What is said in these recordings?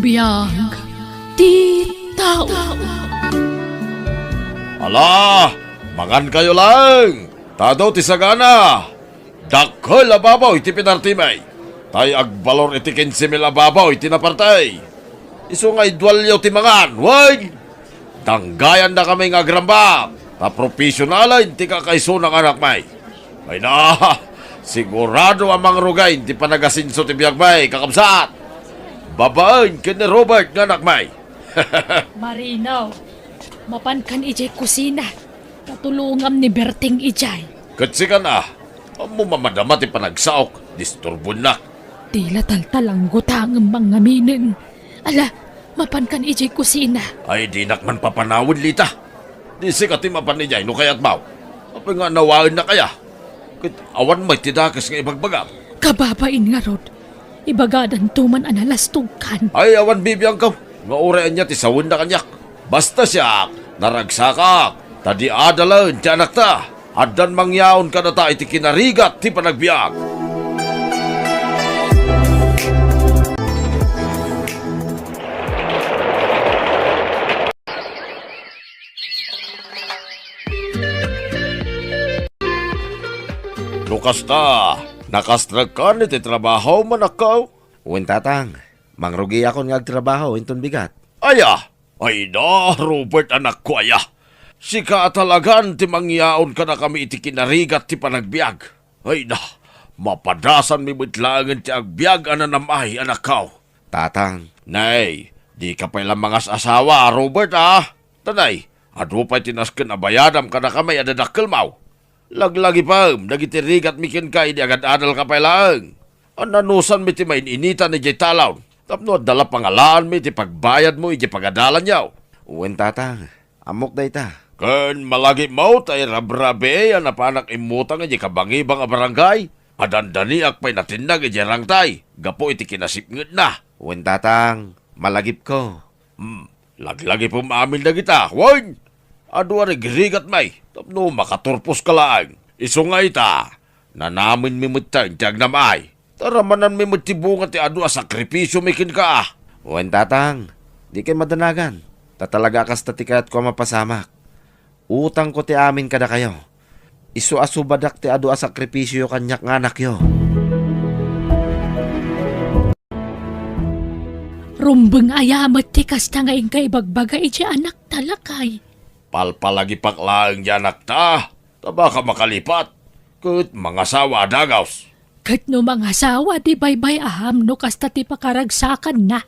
biyag ti tao. Ala, mangan kayo lang. Tadaw ti sagana. Dakol ababaw iti pinartimay. Tay agbalor iti 15,000 ababaw iti napartay. Iso nga idwalyo ti mangan. Wag! Tanggayan na kami nga gramba. Ta profesionala inti kakaiso ng anak may. Ay na, sigurado amang rugay inti panagasinso ti biyag may kakabsat. Babaen ken ni Robert nga anak may. Marinaw, mapankan ijay kusina. Tatulungam ni Berting ijay. Katsikan amo mamadama ti panagsaok, disturbon na. Tila taltalang gutang ang mga minin. Ala, mapankan ijay kusina. Ay di nakman papanawin lita. Di sikat ti mapan ni jay no kayat baw. Apa nga nawain na kaya? Kit awan may tidakas nga ibagbagam. Kababain nga rod. Ibagadan tuman analastugkan. Ay awan bibiyang ka. Nga urean niya ti sawin na kanyak. Basta siya naragsakak. Tadi adalan ti anak ta. Adan mangyaon ka na ta iti kinarigat ti panagbiag. Lukas ta, nakastrag ka ni ti trabaho manakaw. Uwin tatang, mangrugi ako nga agtrabaho inton bigat. Aya, ay na, Robert anak ko aya. Sika talagan ti mangyaon ka na kami iti kinarigat ti panagbiag. Ay na, mapadasan mi bitlangan ti agbiag ananamay anak ko. Tatang, Nay, di ka pa ilang mga asawa, Robert Tanay, ado pa'y tinasken abayadam ka na kami adadakkel mau. Laglagi pa, nagitirigat mikin ka, hindi agad adal ka pa ilang. Ananusan mi ti maininitan ni jay talaw. Tapno dala pangalaan mi ti pagbayad mo, iti pagadalan yaw. uwin tatang, amok day ta. Ken malagi mo tay rabrabe na panak imutang iti kabangibang a barangay. Adandaniak pa'y natindag iti rangtay. Gapo iti kinasipngit na. Uwin tatang, malagip ko. Laglagi po maamin na kita. Wan! Ado arigigat may. Tapno makaturpos ka lang. Iso nga ita. Nanamin mi mutang tiyag namay. Taramanan mi mutibungan ti ado sakripisyo mikin ka. Uwin tatang, di kay madanagan. Tatalaga kas tatikayat ko mapasamak. Utang ko ti amin kada kayo. Isu asubadak ti ado sakripisyo kanyak nga anak yo. Rumbeng ayamat ti kasta nga ingkay bagbaga iti anak talakay. Palpalagi paklaang di anak ta. Taba ka makalipat. Kat mga sawa dagaws. Kat no mga asawa di baybay aham no kasta ti pakaragsakan na.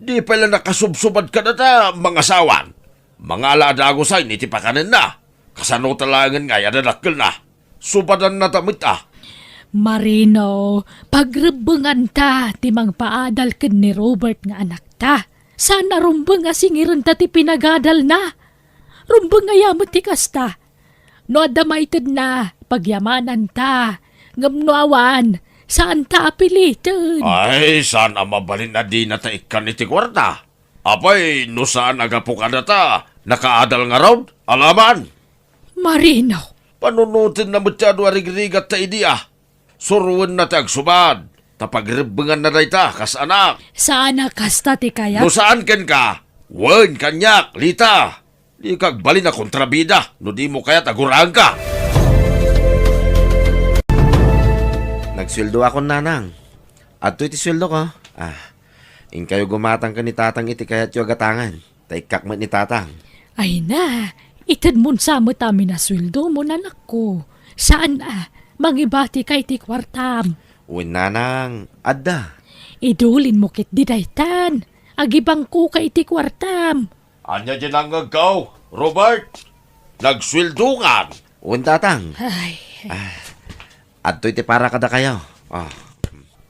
Di pala nakasubsubad ka na ta, mga sawan. Mga aladagosay, niti pakanin na. Kasano talangan nga, yadadakil na. Subadan na tamit Marino, pagrebengan ta ti mangpaadal ken ni Robert nga anak ta. Sana rumbeng nga singiran ta ti pinagadal na. Rumbeng nga yamot ti kasta. No adamaited na, pagyamanan ta. Ngamnoawan, saan ta apilitan? Ay, saan ang mabalin na di na ta ikan iti kwarta? Apay, no saan agapo ka na ta? Nakaadal nga raw? Alaman? Marino, Panunutin na masyado arigrigat ta idiya. Suruan na ta agsubad. Tapagrebengan na day ta, kas anak. sana kasta ti kaya? No saan ken ka? Wen, kanyak, lita. Di kag bali na kontrabida. No di mo kaya taguraan ka. Nagsweldo ako nanang. At iti sweldo ko. In kayo gumatang ka ni tatang iti kayat yung agatangan. Taikak mo ni tatang. Ay na, itad mo sa mo tami na sweldo mo nanak ko. Saan mangibati kay ti kwartam. Uwin nanang, adda. Idulin mo kit di daytan. Agibang ko kay ti kwartam. Anya dyan ang agaw, Robert? Nagswildukan. Uwin tatang. Ay, At iti para kada kayo.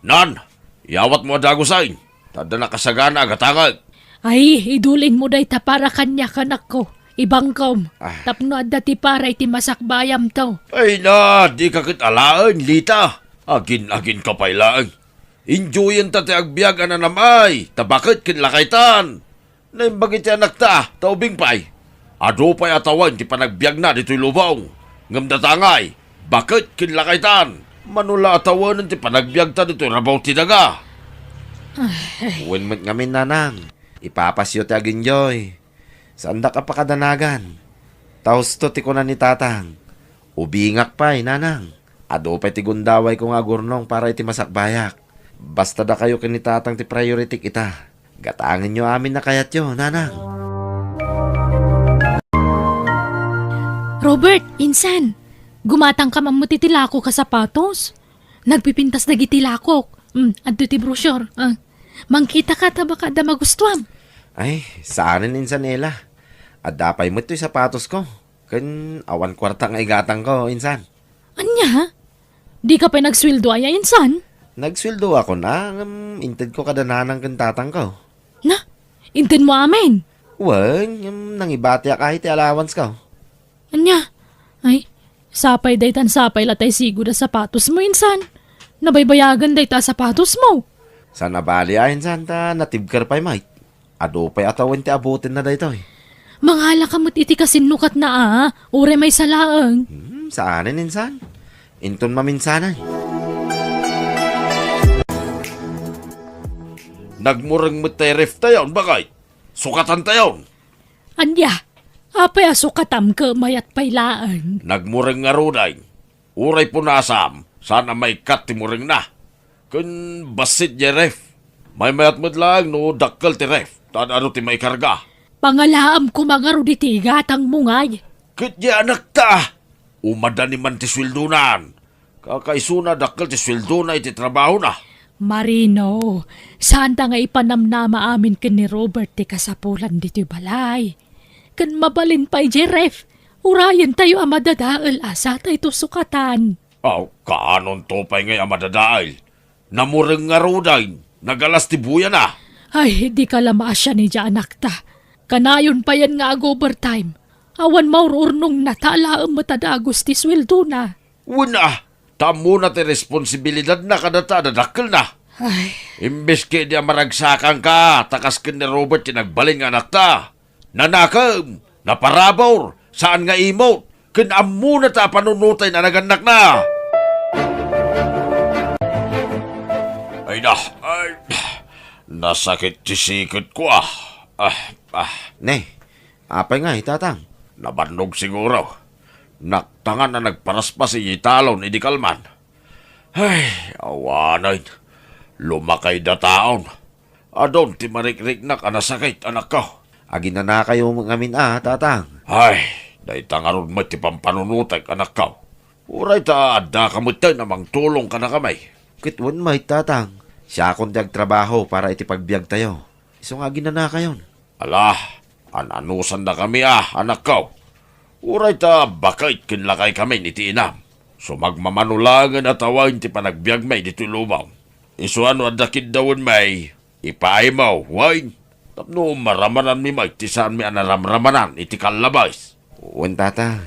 Nan, yawat mo adagosain. Tada nakasagana agatangag. ay, idulin mo day ta para kanya kanak ko. Ibang kom, tapno at dati para iti masakbayam to. Ay na, di ka kitalaan, Lita. Agin-agin ka pailaan. Enjoyin ta ti agbiag na namay. Tabakit kinlakaitan. Naimbagit ti anak ta, taubing pay. Ado pa'y atawan ti panagbiag na dito'y lubong. Ngamdatangay, bakit kinlakaitan? Manula atawan ti panagbiag ta dito'y rabaw ti daga. Uwan mo't ngamin nanang. Ipapasyo ti aginjoy. Saan da ka pa kadanagan? Taos to ti kunan ni tatang. Ubingak pa'y nanang. Ado pa'y ti gundaway ko nga gurnong para iti masakbayak. Basta da kayo kinitatang ti priority kita. Gatangin nyo amin na kayat yo, nanang. Robert, insan, gumatang ka mamutitilako ka sapatos. Nagpipintas na gitilakok. Adto ti brochure. Mangkita ka ta baka da magustuhan. Ay, saanin insan Ela. At dapay mo ito'y sapatos ko. Kan awan kwarta nga igatang ko, insan. Anya? Di ka pa nagsweldo ay insan? Nagsweldo ako na, inted ko kadananang kantatang ko. Na, intin mo amin. Wan, nangibati kahit allowance ko. Anya? Ay, sapay day tan sapay latay sigo da sapatos mo insan. Nabaybayagan day ta sapatos mo. Sana bali ayin santa, natibkar pa'y mait. Ado pa'y atawin ti abutin na da ito eh. Mangala ka mo't iti kasinukat na ure may salaang. Saanin insan? Inton maminsanan. Nagmurang mo tayo ref tayon, bakay? Sukatan tayon. Anya, apay asukatam ka mayat paylaan. Nagmurang nga ruday. Uray punasam, sana may kat ti murang na. Kun basit di ref. May mayat mo lang no dakkel ti ref. Tan ano ti may karga. Pangalaam ko mga ruditi gatang mungay. Kaya anak ta. Umadan ni man ti sweldunan. Kakaisuna dakkel ti sweldo na iti trabaho na. Marino, saan ta nga ipanamnama amin ken ni Robert ti kasapulan dito'y balay. Kan mabalin pa'y Jeref, urayan tayo amadadaal asa tayo sukatan. Aw, kaanon to pa'y ngay amadadaal. Namurang nga ruday. Nagalas ti buya na. Ay, di ka lamasya ni anak ta. Kanayon pa yan nga ag overtime. Awan maururnong natala ang matadagos ti sweldo na. Wuna, tamo na ti responsibilidad na kadata dadakkel na. Ay, Imbes ke di maragsakan ka, takas ken ni Robert yung nagbaling anak ta. Nanakam, naparabor, saan nga imot, ken ammo na ta panunutay na naganak na. Ay, nasakit ti sikit ko Ne, apay nga itatang. Nabannog siguro. Naktangan na nagparaspas si Italon, idi kalman. Ay, awanay. Lumakay da taon. Adon, ti marikrik-nak anasakit, anak ko. Agin na kayo ngamin tatang. Ay, dahi tangarod mo ti pampanunutay, anak ko. Uray ta, adda ka mo tayo namang tulong ka na kamay. Kitwan may tatang. Siya akong trabaho para itipagbiag tayo. Isong agin na kayon. Ala, ananusan na kami anak ko. Uray ta, bakit kinlakay kami ni ti inam. So magmamanulangan at awain ti panagbiag may dito lumaw. Isuano at dakid dawon may, ipaimaw, wine. Tapno maramanan mi may, ti saan mi anaramramanan, iti kalabais. Uwan tata,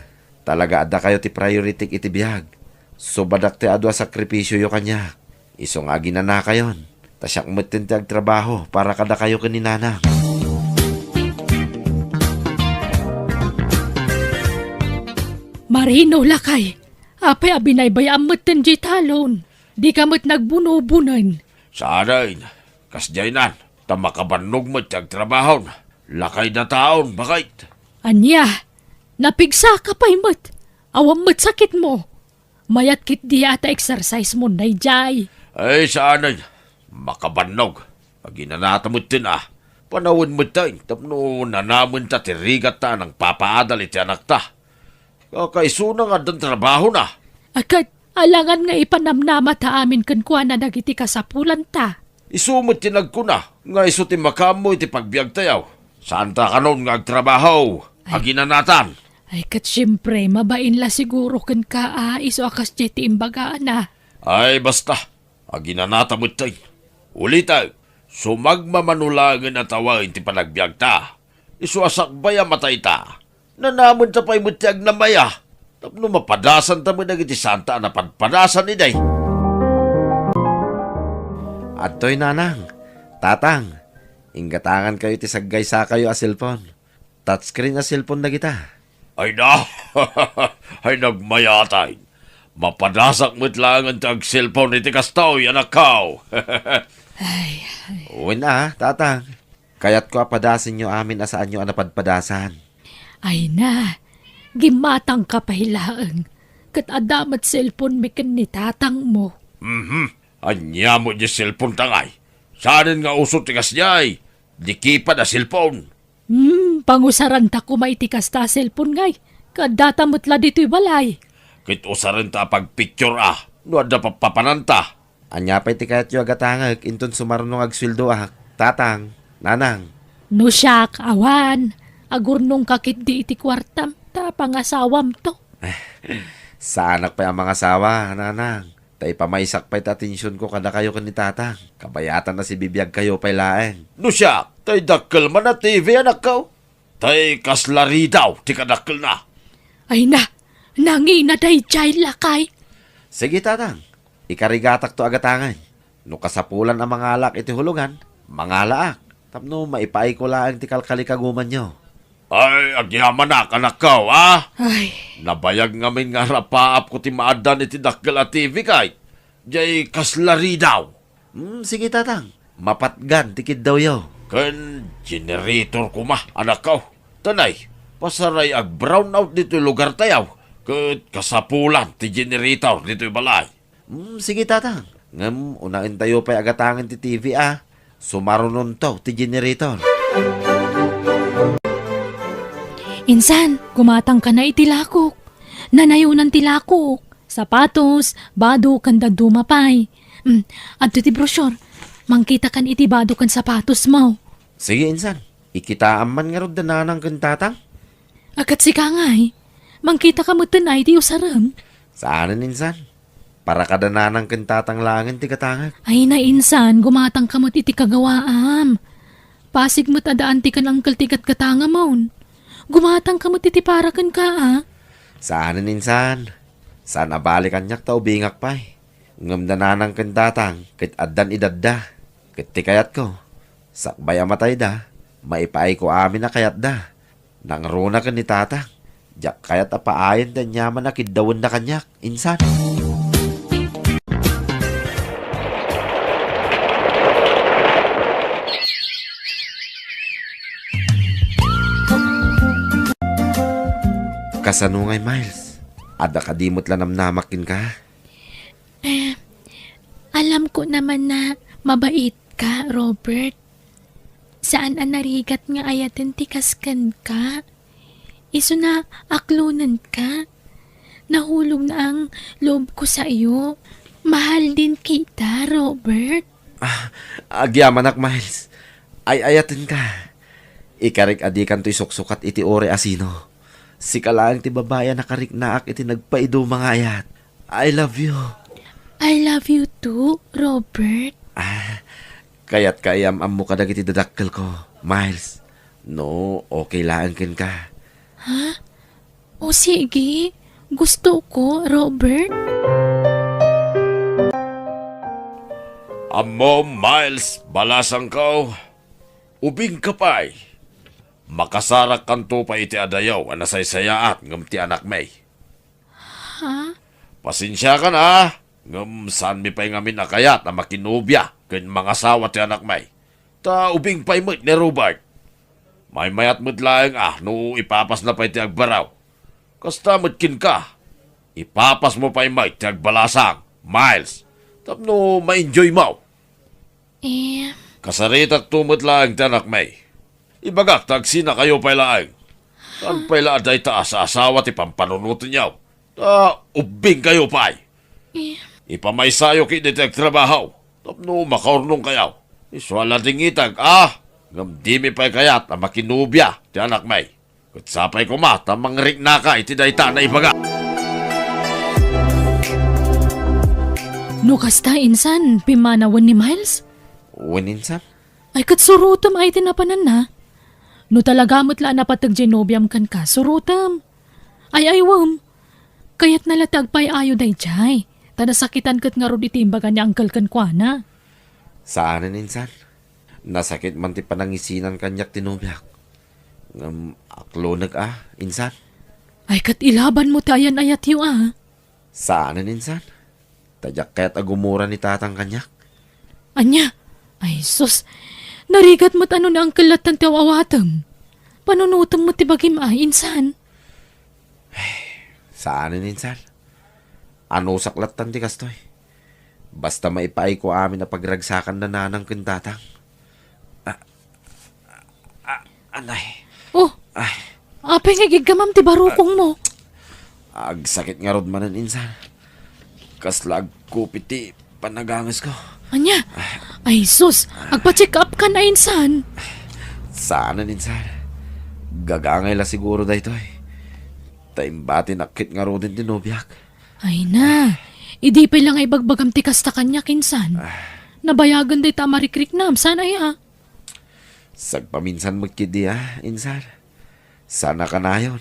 talaga ada kayo ti priority iti biyag. So badak ti adwa sakripisyo yo kanya. Isong agin na kayon. Tasyak mutin ti agtrabaho para kada kayo kaninana. Marino lakay. Apay abinaybayaan mo't ten talon. Di ka mo't nagbuno-bunan. Saanin, kasjaynan, tamakabannog mo tiyag trabaho. Lakay na taon, bakit? Anya, napigsa ka pa'y mo't. Awam mo't sakit mo. Mayat kit di ata exercise mo na jay. Ay, saanin, makabannog. Pag inanata mo tin panawin mo tayo, tapno nanamun ta tirigat ta ng papaadal iti anak ta. Kakaisuna nga doon trabaho na. Akat, alangan nga ipanamnama ta amin kankwa na nagiti kasapulan ta. Isumot tinag ko na, nga iso ti makamo iti pagbiag tayaw. Saan ta kanon nga agtrabaho? Aginanatan. Ay kat siyempre, mabain la siguro kan ka iso akas ti imbagaan na. Ay, basta. Aginanata mo tayo. Ulita, sumagmamanulangan at tawain ti panagbiag ta. Iso asakbaya matay ta. Nanamon ta pa'y mutiag na maya. Tapno mapadasan ta mo nagiti santa na padpadasan ni day. Adtoy nanang, tatang, inggatangan kayo ti saggay sa kayo a cellphone. Touchscreen a cellphone na kita. Ay na, ay nagmayatay. Mapadasak mo't lang ang tag cellphone iti kastaw, anak kao. Ay, Uwin na, tatang. Kaya't ko apadasin nyo amin asaan nyo anapadpadasan. ay na. Gimatang ka pahilaang. Kat adamat cellphone mikan ni tatang mo. Anya mo di cellphone tangay. Saanin nga usot tikas niyay. Di kipa na cellphone. Pangusaran ta ko maitikas ta cellphone ngay. Kadatamot la dito'y balay. Kit usarin ta pagpicture No ada papananta. Anya pa'y ti kayat yu agatangag, inton sumarunong agswildo tatang, nanang. No siyak, awan. Agurnong kakit di iti kwartam. Ta pangasawam to. Sa anak pa ang mga asawa, nanang. Tay pamaysak pa'y atensyon ko kada kayo ni tatang. Kabayatan na si bibiyag kayo pa'y laeng. No siya, tay dakkel man na TV anak ko. Tay kaslari daw, ti kadakkel na. Ay na. Nangi na day child lakay. Sige tatang, ikarigatak to agatangan. No kasapulan ang mga alak iti hulugan, mga laak. Tapno maipaay ko laang ti kalkalikaguman nyo. Ay, agyaman anak ko, Ay, Nabayag ngamin nga rapaap ko ti maadan iti dakkel a TV kay. Jay kaslari daw. Sige tatang, mapatgan tikid daw yo. Ken generator ko anak ko. Tanay, pasaray ag brown out dito lugar tayaw. Ket kasapulan ti generator dito balay. Sige tatang, ngam unain tayo pa'y agatangan ti TV Sumarunon to ti generator. insan, kumatang ka na itilakok. Nanayunan tilakok. Sapatos, bado kan dumapay. Adto ti brochure. Mangkita kan iti bado kan sapatos mo. Sige insan, ikitaan man nga rod dananang kan tatang. Akat si kangay. Mangkita ka mo tanay ti usaram. Saanan insan? Para kadananang kan tatang langin ti katangag. Ay na insan, gumatang ka mo't iti kagawaam. Pasig mo't adaan ti kan angkel ti katanga maun. Gumatang ka mo't iti parakan ka Saanan insan? Saan abalikan nyak ta ubingak pa'y. Ngam dananang kan tatang, kit addan idadda. Kit ti kayat ko. Sakbay amatay da, maipaay ko amin na kayat da. Nangruna ka ni tatang. Diyak kayat apaayan da nyaman na kidawin na kanyak, insan. Kasanungay, Miles. Ada kadimot lang namnamakin ka. Alam ko naman na mabait ka, Robert. Saan ang narigat nga ayaten ti kaskan ka? Iso na aklunan ka. Nahulog na ang loob ko sa iyo. Mahal din kita, Robert. Agyamanak, Miles. Ay ayatin ka. Ikarik adikan to'y suksukat iti ore asino. Si kalaang ti babaya nakarik naak iti nagpaido mga ayat. I love you. I love you too, Robert. Kaya't kayam mo kadag iti dadakkel ko, Miles. No, okay lang kin ka. O sige, gusto ko, Robert. Amo, Miles, balasang ko. Ubing ka pa'y. Makasarak kanto pa iti adayaw, anasaysayaat, ngam ti anak may. Pasensya ka na, ngam saan mi pa'y ngamin akayat na makinubya, ken mga sawa ti anak may. Ta ubing pa'y mo't ni Robert. May mayat mo't laeng no ipapas na pa'y ti agbaraw. Kasta mo't kin ka. Ipapas mo pa'y may ti agbalasang, Miles. Tapno ma-enjoy mo. Kasaritak tumot laeng ti anak may. Ibagak tagsi na kayo pa'y laeng. Saan pa'y laaday taas sa asawa ti pampanunutin niyaw. Ta ubing kayo pa'y. Ipamaysayo ki diti agtrabaho. Tapno makaurnong kayaw. Iswala dingitag ngam di mi pa'y kayat na makinubya ti anak may. Kutsapay ko ma, tamang rik na ka iti dayta na ibaga. No kasta insan, pimanawan ni Miles? Uwin insan? Ay kat surutam ay tinapanan na. No talaga mo't laan napatag genobiam kan ka, surutam. Ay wam. Kaya't nalatag pa'y ayo day jay. Tanasakitan kat nga rod itimbagan niya angkal kan kwa na. Saanan insan? Nasakit man ti panangisinan kanyak tinubyak. Ngam aklonag insan? Ay kat ilaban mo tayan ayat yu Saanan insan? Tadyak kaya't agumura ni tatang kanyak? Anya, Ay sus, narigat mo't ano na ang kalatan ti awawatam. Panunutam mo ti bagim insan. Saan insan? Ano saklatan ti kastoy? Basta maipaay ko amin na pagragsakan na nanang kintatang. Anay. Oh, Ay, apay nga gigamam ti barukong mo. agsakit nga rod manan insan. Kaslag kupiti panagangas ko. Anya? Ay sus, agpa-check up ka na insan. Saan insan? Gagangay la siguro da ito eh. Taimbati nakit nga rod din tinubyak. Ay na, idi pa lang ay bagbagam ti kasta kanya kinsan. Nabayagan day tamarikrik nam, sana ya. Sagpaminsan magkidi insan. Sana ka na yun.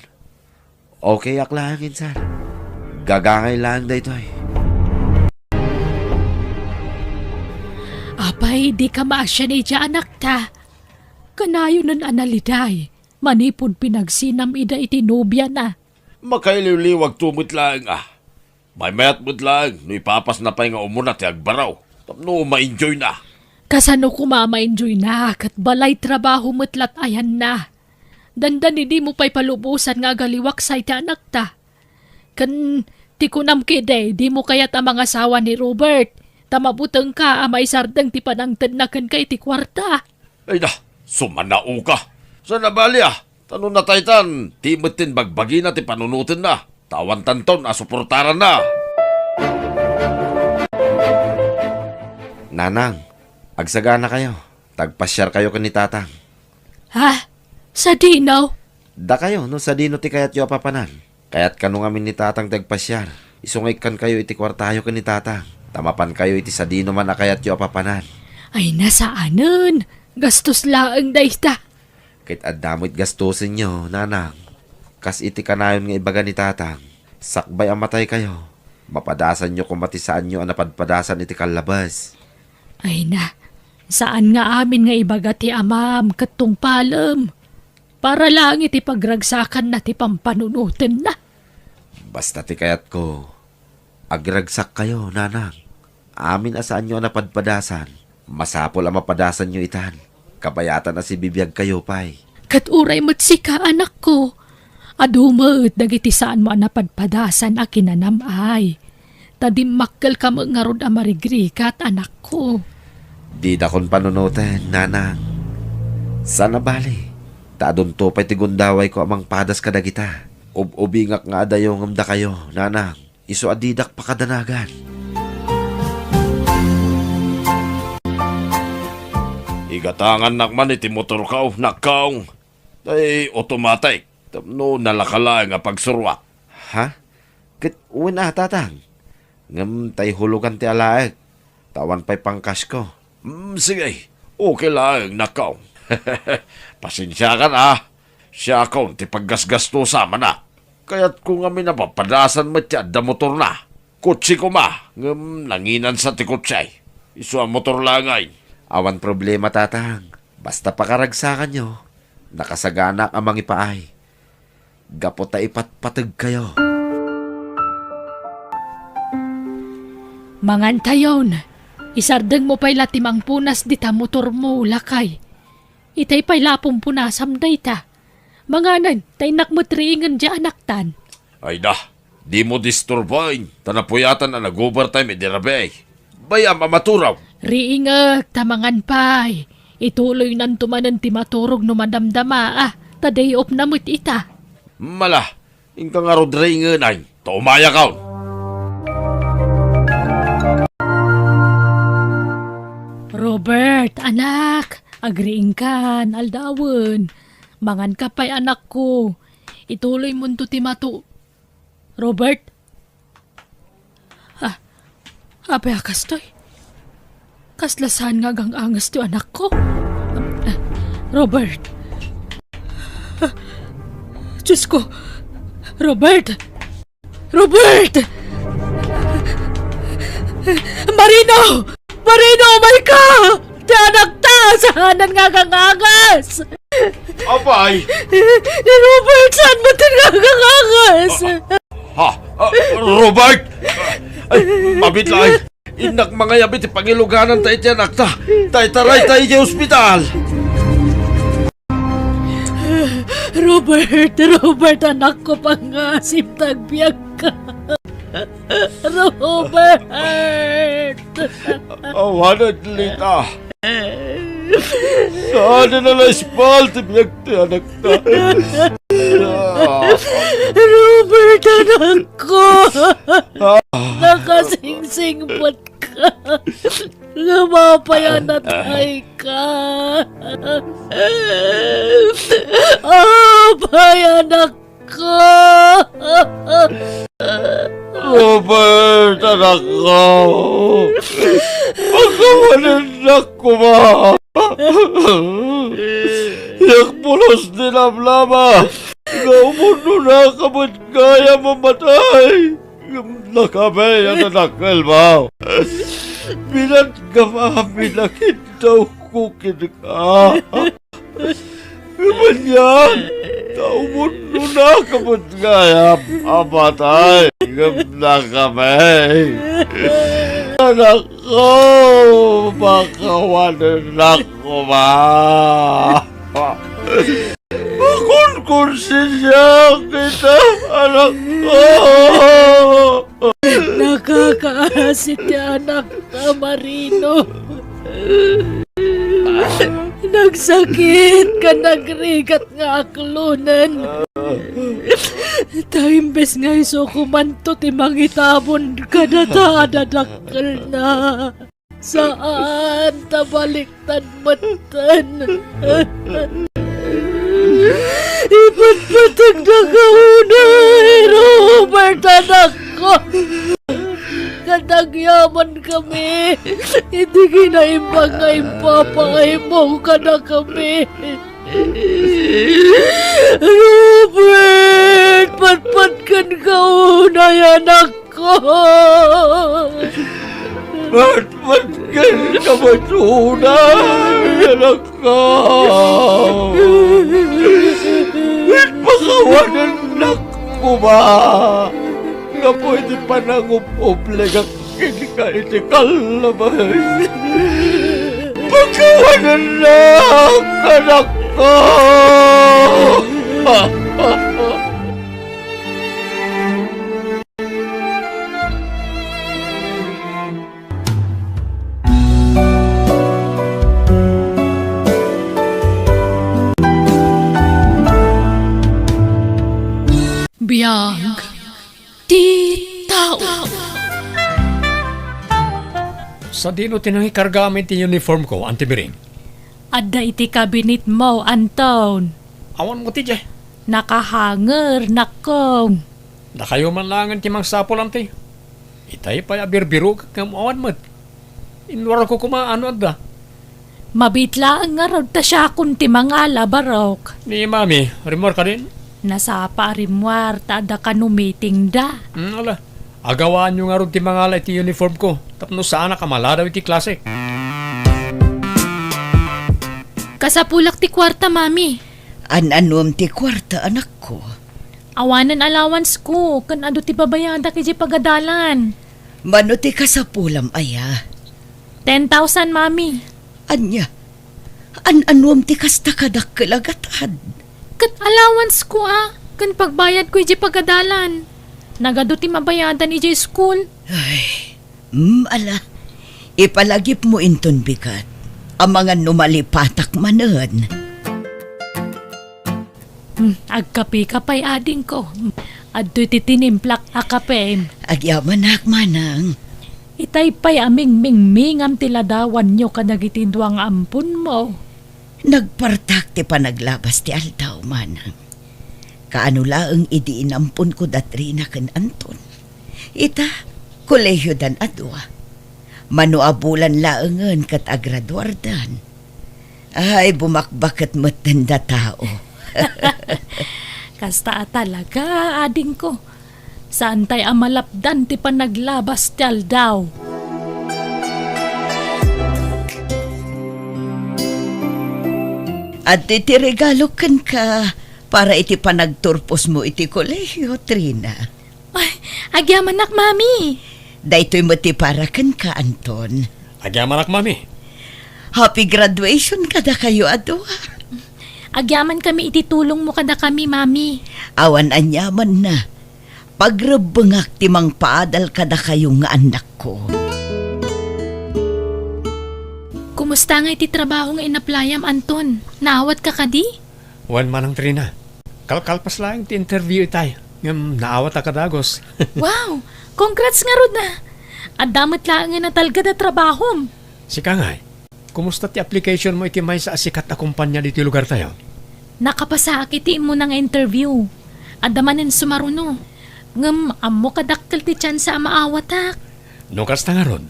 Okay ak lang insan. Gagangay lang da ito eh. Apay, di ka maasya ni dya anak ta. Kanayo nun analiday. Manipod pinagsinam ida itinubya na. Makailiwliwag tumot lang May mayat mo't lang, no ipapas na pa nga umuna ti agbaraw. Tapno ma-enjoy na. Kasano ko mama-enjoy na, kat balay trabaho matlat ayan na. Dandan hindi mo pa'y palubusan nga galiwak sa iti anak ta. Kan ti kunam kide, di mo kaya't ang mga asawa ni Robert. Tamabutang ka, amay sardang ti panangtad na kan kay ti kwarta. Ay na, sumanao ka. Sa nabali Tanong na taytan, ti matin bagbagi na ti panunutin na. Tawan tanton, asuportaran na. Nanang, agsagana kayo. Tagpasyar kayo kan ni tatang. Ha? Sa dinaw? Da kayo, no sa dino ti kayat yo papanan. Kayat kanu ngamin ni tatang tagpasyar. Isungay kan kayo iti kwartayo kan ni tatang. Tamapan kayo iti sa dino man na kayat yo papanan. Ay nasaanan? Gastos laang dayta. Kahit adamit gastusin nyo, nanang. Kas iti kanayon nga ibaga ni tatang. Sakbay ang matay kayo. Mapadasan nyo kung matisaan nyo ang napadpadasan iti kalabas. Ay na, saan nga amin nga ibaga ti amam katong palam? Para lang iti pagragsakan na ti pampanunutin na. Basta ti kayat ko, agragsak kayo, nanang. Amin asaan nyo ang napadpadasan. Masapol ang mapadasan nyo itan. Kabayatan na si bibiyag kayo, pay. Kat uray mo't sika anak ko. Adumot dagiti saan mo napadpadasan a kinanamay. Tadimakkel ka mo nga rod amarigrikat anak ko. Di da kon panunutin, nanang. Sana bali. Taadon to pa'y tigundaway ko amang padas kadagita. Ubingak nga adayong amda kayo, nanang. Iso adidak pakadanagan. Igatangan nakman iti motor kaw, nakaw. Ay, automatic. Tapno nalakala nga pagsurwa. Ha? Kit uwi na, tatang. Ngam tay hulugan ti alaeg. Tawan pa'y pangkas ko. Sige, okay lang, nakaw. Pasensya ka na. Siya akaw, ti paggasgasto sama na. Kaya't kung kami napapadasan mo tiya, da motor na. Kutsi ko ma, ngam nanginan sa ti kutsay. Iso ang motor lang ay. Awan problema, tatang. Basta pakaragsakan nyo. Nakasaganak ang mga ipaay. Gapot ta ipatpatag kayo. Mangantayon, isardeng mo pa'y latimang punas di ta motor mo lakay. Itay pa'y lapong punasam day ta. Manganan, tay nakmutriingan di anaktan. Ay da, di mo disturbain. Tanapuyatan na nag-overtime edirabe. Bayam amaturaw. Riingag, tamangan pa'y. Ituloy nan tumanan ti maturog no madamdama taday op na mo't ita. Mala, ingka nga rodray nga nay. Taumaya kaon. Robert, anak, agriing kan, aldawon. Mangan ka pa'y anak ko. Ituloy mo to ti matu. Robert? Apay akastoy. Kaslasan nga gang angas ti anak ko. Robert. Diyos ko. Robert! Robert! Marino! Marino, umay ka! Ti anak ta! Sahanan nga kang angas! Apay! Ni Robert, saan mo tingagangas? Ha? Robert! Ay, mabit lang. Inak mga yabi ti pangiluganan tayo ti anak ta. Tayo taray tayo ti ospital. Robert, anak ko pangasim tagbiag ka. Robert! Awanan Lita. Sana na la-espal ti biyag ti anak ta. Robert, anak ko! Nakasingsing ba't ka? Namapayanatay ka. Anak ko! Robert, anak ko. Pagkawanan na ko ba? Yakpulos din ang lama. Naumuno na kamot kaya mamatay. Nakabay ang nanakal ba? Pinagkamamilakit daw kukin ka. Ganyan, naumuno na kamot kaya mamatay. Nakabay. Anak ko, makawanan na ko ba? Konsensya kita, anak ko. Nakakaasit ni anak na Marino. Nagsakit ka, nagrigat nga aklunan. Taimbes nga iso kumanto ti mangitabon ka na dadakal na. Saan tabaliktad matan? Ipatpatag na kaunay, Robert, anak ko. Kadagyaman kami. Hindi kinaimbang nga ipapaay mo ka na kami. Robert, patpatkan kaunay, anak ko. Patpatkan ka matunay, anak ko. Pakawanan na ko ba? Nga pwede pa nangupublig ang kinikainical na bahay. Pagkawanan na, anak ko! Biyag, di tao. Sa dino tinangi kargamit ti uniform ko, Auntie Biring. Adda iti kabinet mo, Anton. Awan mo ti jay. Nakahanger, nakong. Da kayo man langan ti mang sapol, Auntie. Itay pa birbiro kang awan mo. Inwara ko kumaano adda. Mabitla ang nga raw ta siya kung ti mga labarok. Ni Mami, remor ka din? Nasa parimwar, tada ka no meeting da. Ala. Agawaan nyo nga ron ti mga ala iti uniform ko. Tapno saan nakamala daw iti klase. Kasapulak ti kwarta, mami. An-anom ti kwarta, anak ko. Awanan allowance ko, kan ado ti babayada kiji pagadalan. Mano ti kasapulam, aya. 10,000, mami. Anya, an-anom ti kasta kadakkalagatan. Kat allowance ko kan pagbayad ko iji pagadalan. Nagado ti mabayadan iji school. Ay, ala. Ipalagip mo inton bigat. Ang mga numalipatak manan. Agkape kapay ading ko. Adto ti tinimplak akape. Agyaman manang. Itay pay aming mingmingam ti ladawan nyo kanagitindwang ampun mo. Nagpartak ti panaglabas ti aldaw manang. Kaano laang idiinampun ko datrina ken Anton. Ita, kolehiyo dan adwa. Manuabulan laangan kat agraduardan. Ay, bumakbakat matanda tao. Kasta talaga, ading ko. Saan tay amalapdan ti panaglabas ti aldaw. At iti regalo ken ka para iti panagturpos mo iti kolehiyo, Trina. Ay, agyaman nak, mami. Daytoy mo ti para kan ka, Anton. Agyaman ak, mami. Happy graduation kada kayo, adwa. Agyaman kami ititulong mo kada kami, mami. Awan anyaman na. Pagrebengak timang paadal kada kayo nga anak ko. Kumusta nga iti trabaho nga inaplayam, Anton? Naawat ka kadi? Wan manang Trina. Kalkalpas lang ti interview itay. Ngam naawat akadagos. Wow! Congrats nga rod na! At damat lang nga natalga na trabaho. Sika nga, kumusta ti application mo iti may sa asikat na kumpanya dito lugar tayo? Nakapasa akiti mo ng interview. Adamanin sumaruno. Ngam, amo kadakkel ti tsansa maawatak. Nukas na nga ron.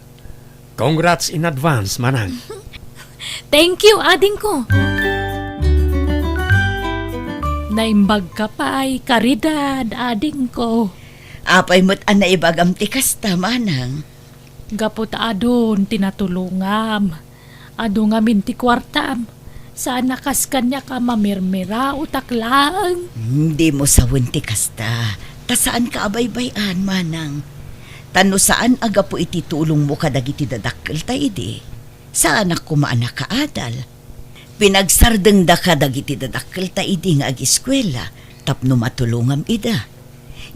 Congrats in advance, manang. Thank you, ading ko. Naimbag ka pa ay karidad, ading ko. Apay mo't anay bagam ti kasta, manang. Gapot adon, tinatulungam. Ado nga minti kwartam. Sana kas kanya ka mamirmira utaklaan. Hindi mo sawin ti kasta. Ta saan ka abaybayan, manang? Tano saan aga po ititulong mo kadagiti dadakkel ta idi? Saan ako maanak kaadal? Pinagsardeng da kadagiti dadakkel ta idi nga agiskwela, tapno matulungam ida.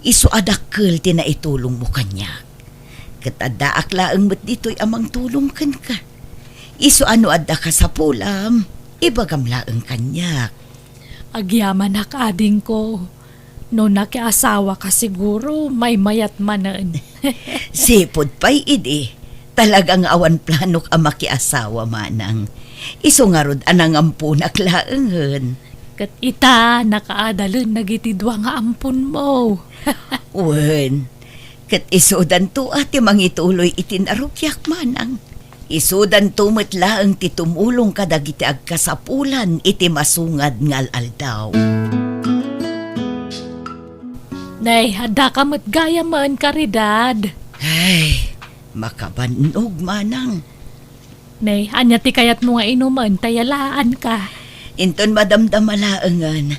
Isu adakkel ti na itulong mo kanya. Katadaak laeng met dito'y amang tulong kan ka. Isu ano adda ka sa pulam, ibagam laeng kanya. Agyaman na ading ko. No nakiasawa ka siguro, may mayat manan. Sipod pa'y idi. Talagang awan planok ang makiasawa, manang. Isu nga rod anang ampunak laengen. Kat ita, nakaadalun nagitidwa nga ampun mo. Wen, kat isudan to ati mangituloy itinarukyak, manang. Isudan to metlaeng ti tumulong kadagiti agkasapulan iti masungad ngal aldaw. Nay, hada ka mo't gaya man karidad. Ay, makabanog, manang. Nay, anya ti kayat mo nga inuman, tayalaan ka. Inton madamdamalaengan.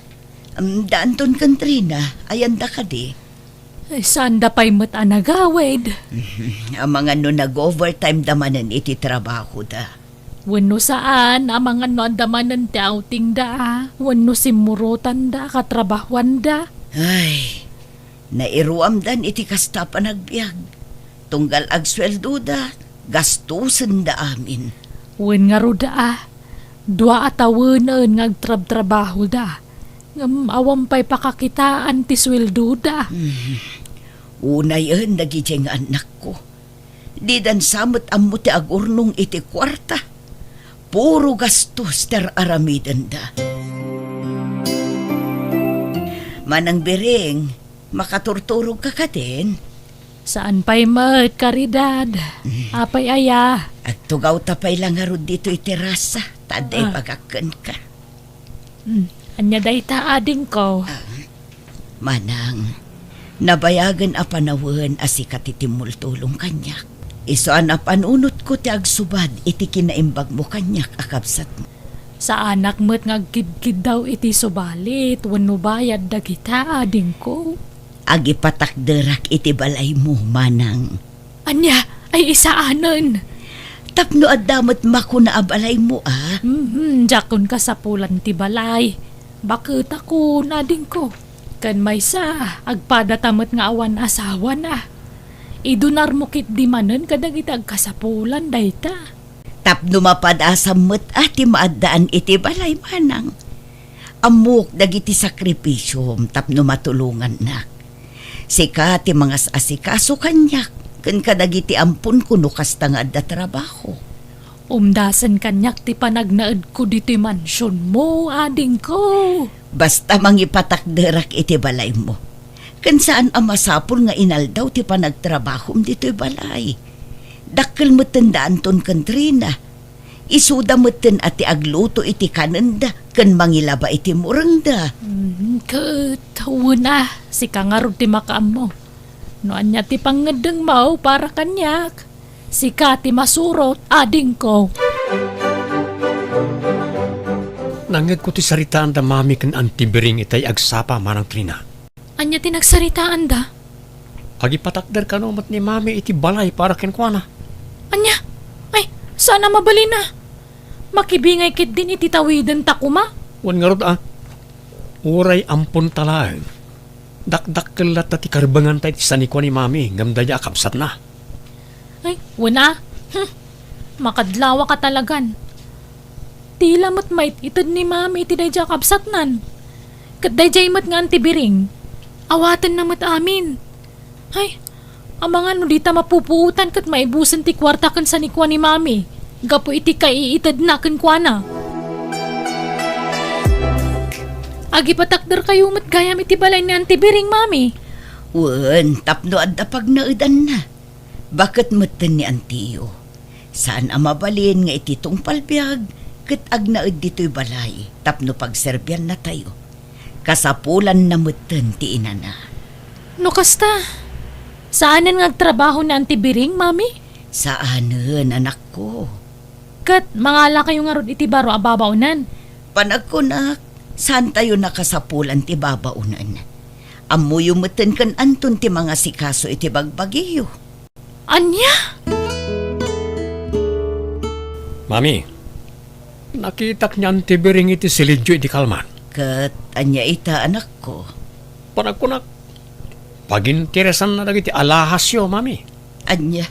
Daan ton kantrina, ayan da ka di. Ay, saan da pa'y mo't anagawid? Ang mga no nag-overtime damanan iti trabaho da. Wano saan, amang ano andamanan ti outing da. Wano simurutan da, katrabahuan da. Ay, nairuam dan iti kasta panagbiag. Tunggal agsweldo da, gastusen da amin. Wen nga ruda dua atawenan nga agtrab-trabaho da. Ngam awam pa'y pakakitaan ti sweldo da. Unay nagijay nga anak ko. Di dan samot ammo ti agurnong iti kwarta. Puro gastos ter aramidan da. Manang Bering, makaturturog ka ka din. Saan pa'y mat, karidad? Apay aya. At tugaw tapay lang nga rod dito iti rasa. Taday pagakan ka. Anya day ta ading ko. Manang, nabayagan a panawen asikat iti multulong kanyak. Isoan a panunot ko ti agsubad iti kinaimbag mo kanyak akabsat mo. Sa anak mo't ngagkidkid daw iti subalit. Wano bayad da kita ading ko. Agi patakderak iti balay mo, manang. Anya, ay isaanan. Tapno adamot makuna abalay mo, ah. Jakon ka sa pulan ti balay. Bakit ako nading ko? Kan may sa, agpadatamot nga awan asawa na. Idunar mo kit di manen kadagiti agkasapulan dayta. Tapno mapadasam mo't ati maadaan iti balay, manang. Amok dagiti sakripisyom tapno matulungan nak. Sika ti mga asikaso kanyak. Kan kadagiti ampun kuno kasta nga adda trabaho. Umdasan kanyak ti panagnaed ko diti mansyon mo, ading ko. Basta mangipatakderak iti balay mo. Kan saan ang masapul nga inaldaw ti panagtrabahom dito'y balay. Dakkel mo tandaan ton kantrina. Isuda mo ten ati agluto iti kananda kan mangilaba iti murangda. Katawuna, si kangarod ti makaam mo. Noan niya ti pangadeng mo para kanyak. Si Kati masurot, ading ko. Nangag ko ti saritaan da mami kan antibering itay agsapa marang Trina. Anya ti nagsaritaan da? Agipatakder ka no mat ni mami iti balay para kenkwana. Anya? Ay, sana mabali na. Makibingay kit din iti tawidan takuma. Wan nga rod Uray ampun talaan. Dakdakkel lat ti karbangan tayo ti sanikwa ni mami. Gamdaya kapsat na. Ay, wala. Makadlawa ka talagan. Tila mo't mait itod ni mami iti dayja kapsatnan. Kat dayjay mat nga antibiring. Awatan na mat amin. Ay, amang ano dita mapupuutan kat maibusan ti kwarta kan sanikwa ni mami. Gapo iti kaiitad na kan kwa na. Agi patakder kayo mat gayam iti balay ni antibiring mami. Wen, tapno adda pag naudan na. Bakit matan ni Antiyo? Saan ang mabalin nga iti tungpal biyag? Kat ag naud dito'y balay. Tapno pagserbyan na tayo. Kasapulan na matan ti inana. No kasta? Saanan nga trabaho na antibiring mami? Saanan, anak ko? Kat mangala kayo nga rod iti baro ababaunan. Panagkunak, saan tayo nakasapulan ti babaunan? Amuyo matan kan anton ti mga sikaso iti bagbagiyo. Anya? Mami, nakitak niya ang tibiring iti silidyo iti kalman. Kat anya ita anak ko. Panagkunak, paginteresan na dagiti alahas yo, mami. Anya,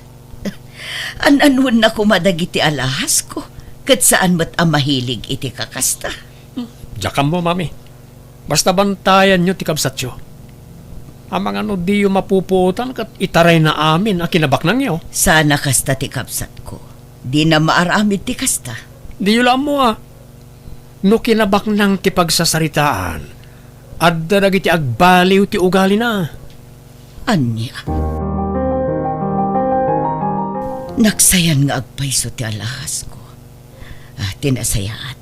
anun na kumadagiti alahas ko. Kat saan mat ang mahilig iti kakasta. Jakam mo, mami. Basta bantayan nyo ti kabsat yo. Amang ano di yung mapuputan kat itaray na amin a kinabak nang yo. Sana kasta ti kapsat ko. Di na maaramid ti kasta. Di yun lang mo No kinabak nang ti pagsasaritaan. Adda dagiti agbaliw ti ugali na. Anya. Naksayan nga agpayso ti alahas ko. Tinasayaat.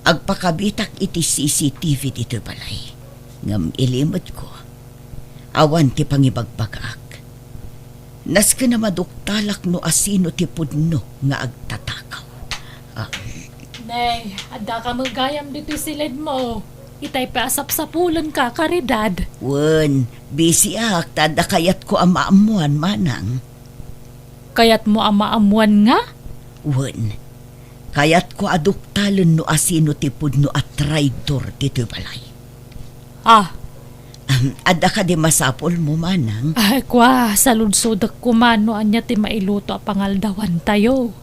Agpakabitak iti CCTV dito balay. Ngam ilimod ko. Awan ti pangibagbagak. Nas ka na maduktalak no asino ti pudno nga agtatakaw. Nay, adda ka magayam dito silid mo. Itay paasap-sapulan ka karidad. Wen, busy ak, tada kayat ko amaamuan manang. Kayat mo amaamuan nga? Wen, kayat ko aduktalon no asino ti pudno at traidor dito balay. Adda ka di masapol mo manang. Ay kwa, saludsodak kumano anya ti mailuto a pangaldawan tayo.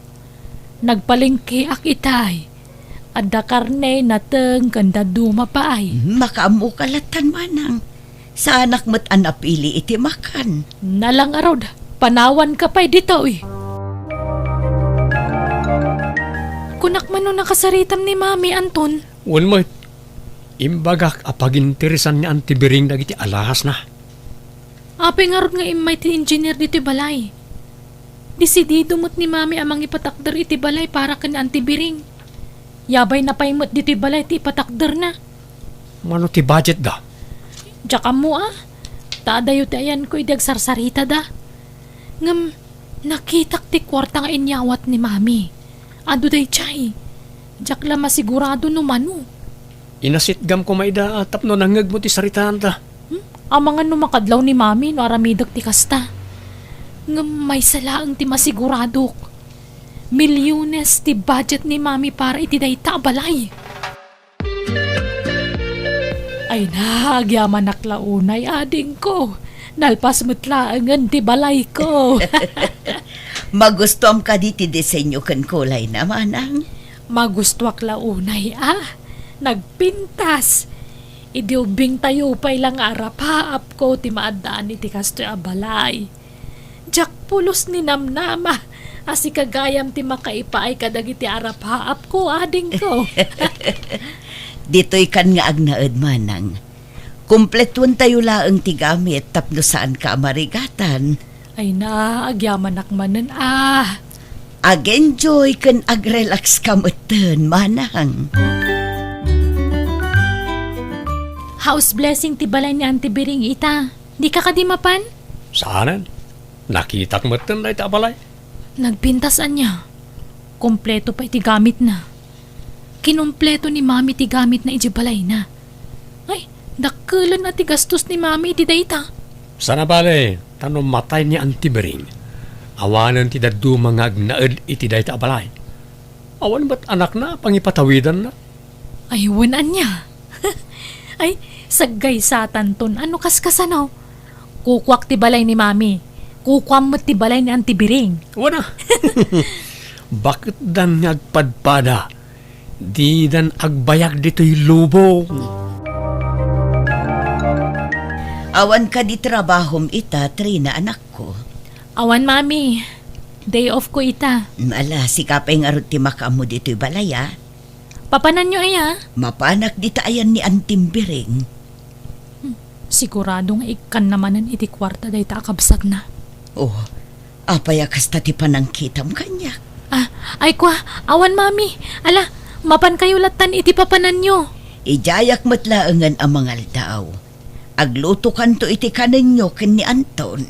Nagpalingki ak itay. Adda karne nateng kanda duma pa ay. Makaamu kalatan manang. Sa anak mo't anapili iti makan. Nalang arod, panawan ka pa'y dito eh. Kunak man no nakasaritam ni Mami Anton. Wan mo, imbagak apaginteresan ni antibiring dagiti alahas na. Ape nga rod nga imay ti engineer dito balay. Desidido mo't ni Mami amang ipatakder iti balay para kan antibiring. Yabay na paimot dito balay ti ipatakder na. Mano ti budget da? Diyak mo Tadayo ti ayan ko idag sarsarita da. Ngam, nakitak ti kwarta nga inyawat ni Mami. Ado day chay. Diyak la masigurado no mano. Inasitgam ko maida tapno nangag mo ti saritaan da. Amangan no makadlaw ni Mami no aramidag ti kasta. Ngam may salaang ti masiguradok. Milyones ti budget ni Mami para iti dayta balay. Ay nagyaman naklaunay ading ko. Nalpas mutlaangan ti balay ko. Magustom ka di ti disenyo kan kulay na manang. Magustuak launay Nagpintas. Idiubing tayo pa'y lang arapaap ko ti maadaan iti kastoy a balay. Diyak pulos ni namnama. Asi kagayam ti makaipaay kadagiti arapaap ko ading ko. Dito'y kan nga agnaed manang. Kumpletun tayo laang ti gamit tapno saan ka marigatan. Ay na, agyaman akmanan Ag-enjoy kan ag-relax ka matan manang. House blessing ti balay ni Auntie Biring ita. Di ka kadimapan? Saanan? Nakitak mo ito na ita balay? Nagpintasan niya. Kompleto pa iti gamit na. Kinumpleto ni Mami ti gamit na iti balay na. Ay, dakkelan na ti gastos ni Mami iti dayta. Sana bale, Tanong matay ni Antibering. Awanan ti dadu mga agnaed iti dayta abalay. Awan ba't anak na pangipatawidan na? Ay, wanan niya. Ay, saggay sa tanton. Ano kaskasanaw? Kukwak ti balay ni mami. Kukwam mo ti balay ni Antibiring. Wana. Bakit dan agpadpada? Di dan agbayag dito'y lubong. Awan ka di trabahom ita, Trina, anak ko. Awan, mami. Day off ko ita. Mala, si kapay nga rin ti makamu dito'y balaya. Papanan nyo ay, Mapanak di taayan ni Antimbiring. Siguradong ikan namanan iti kwarta day ta akabsat na. Oh, apaya kasta ti panangkitam kanya. Ay kwa, awan mami. Ala, mapan kayo latan iti papanan nyo. Ijayak matlaangan ang mga aldaw. Agluto kanto iti kanan nyo ken ni Anton.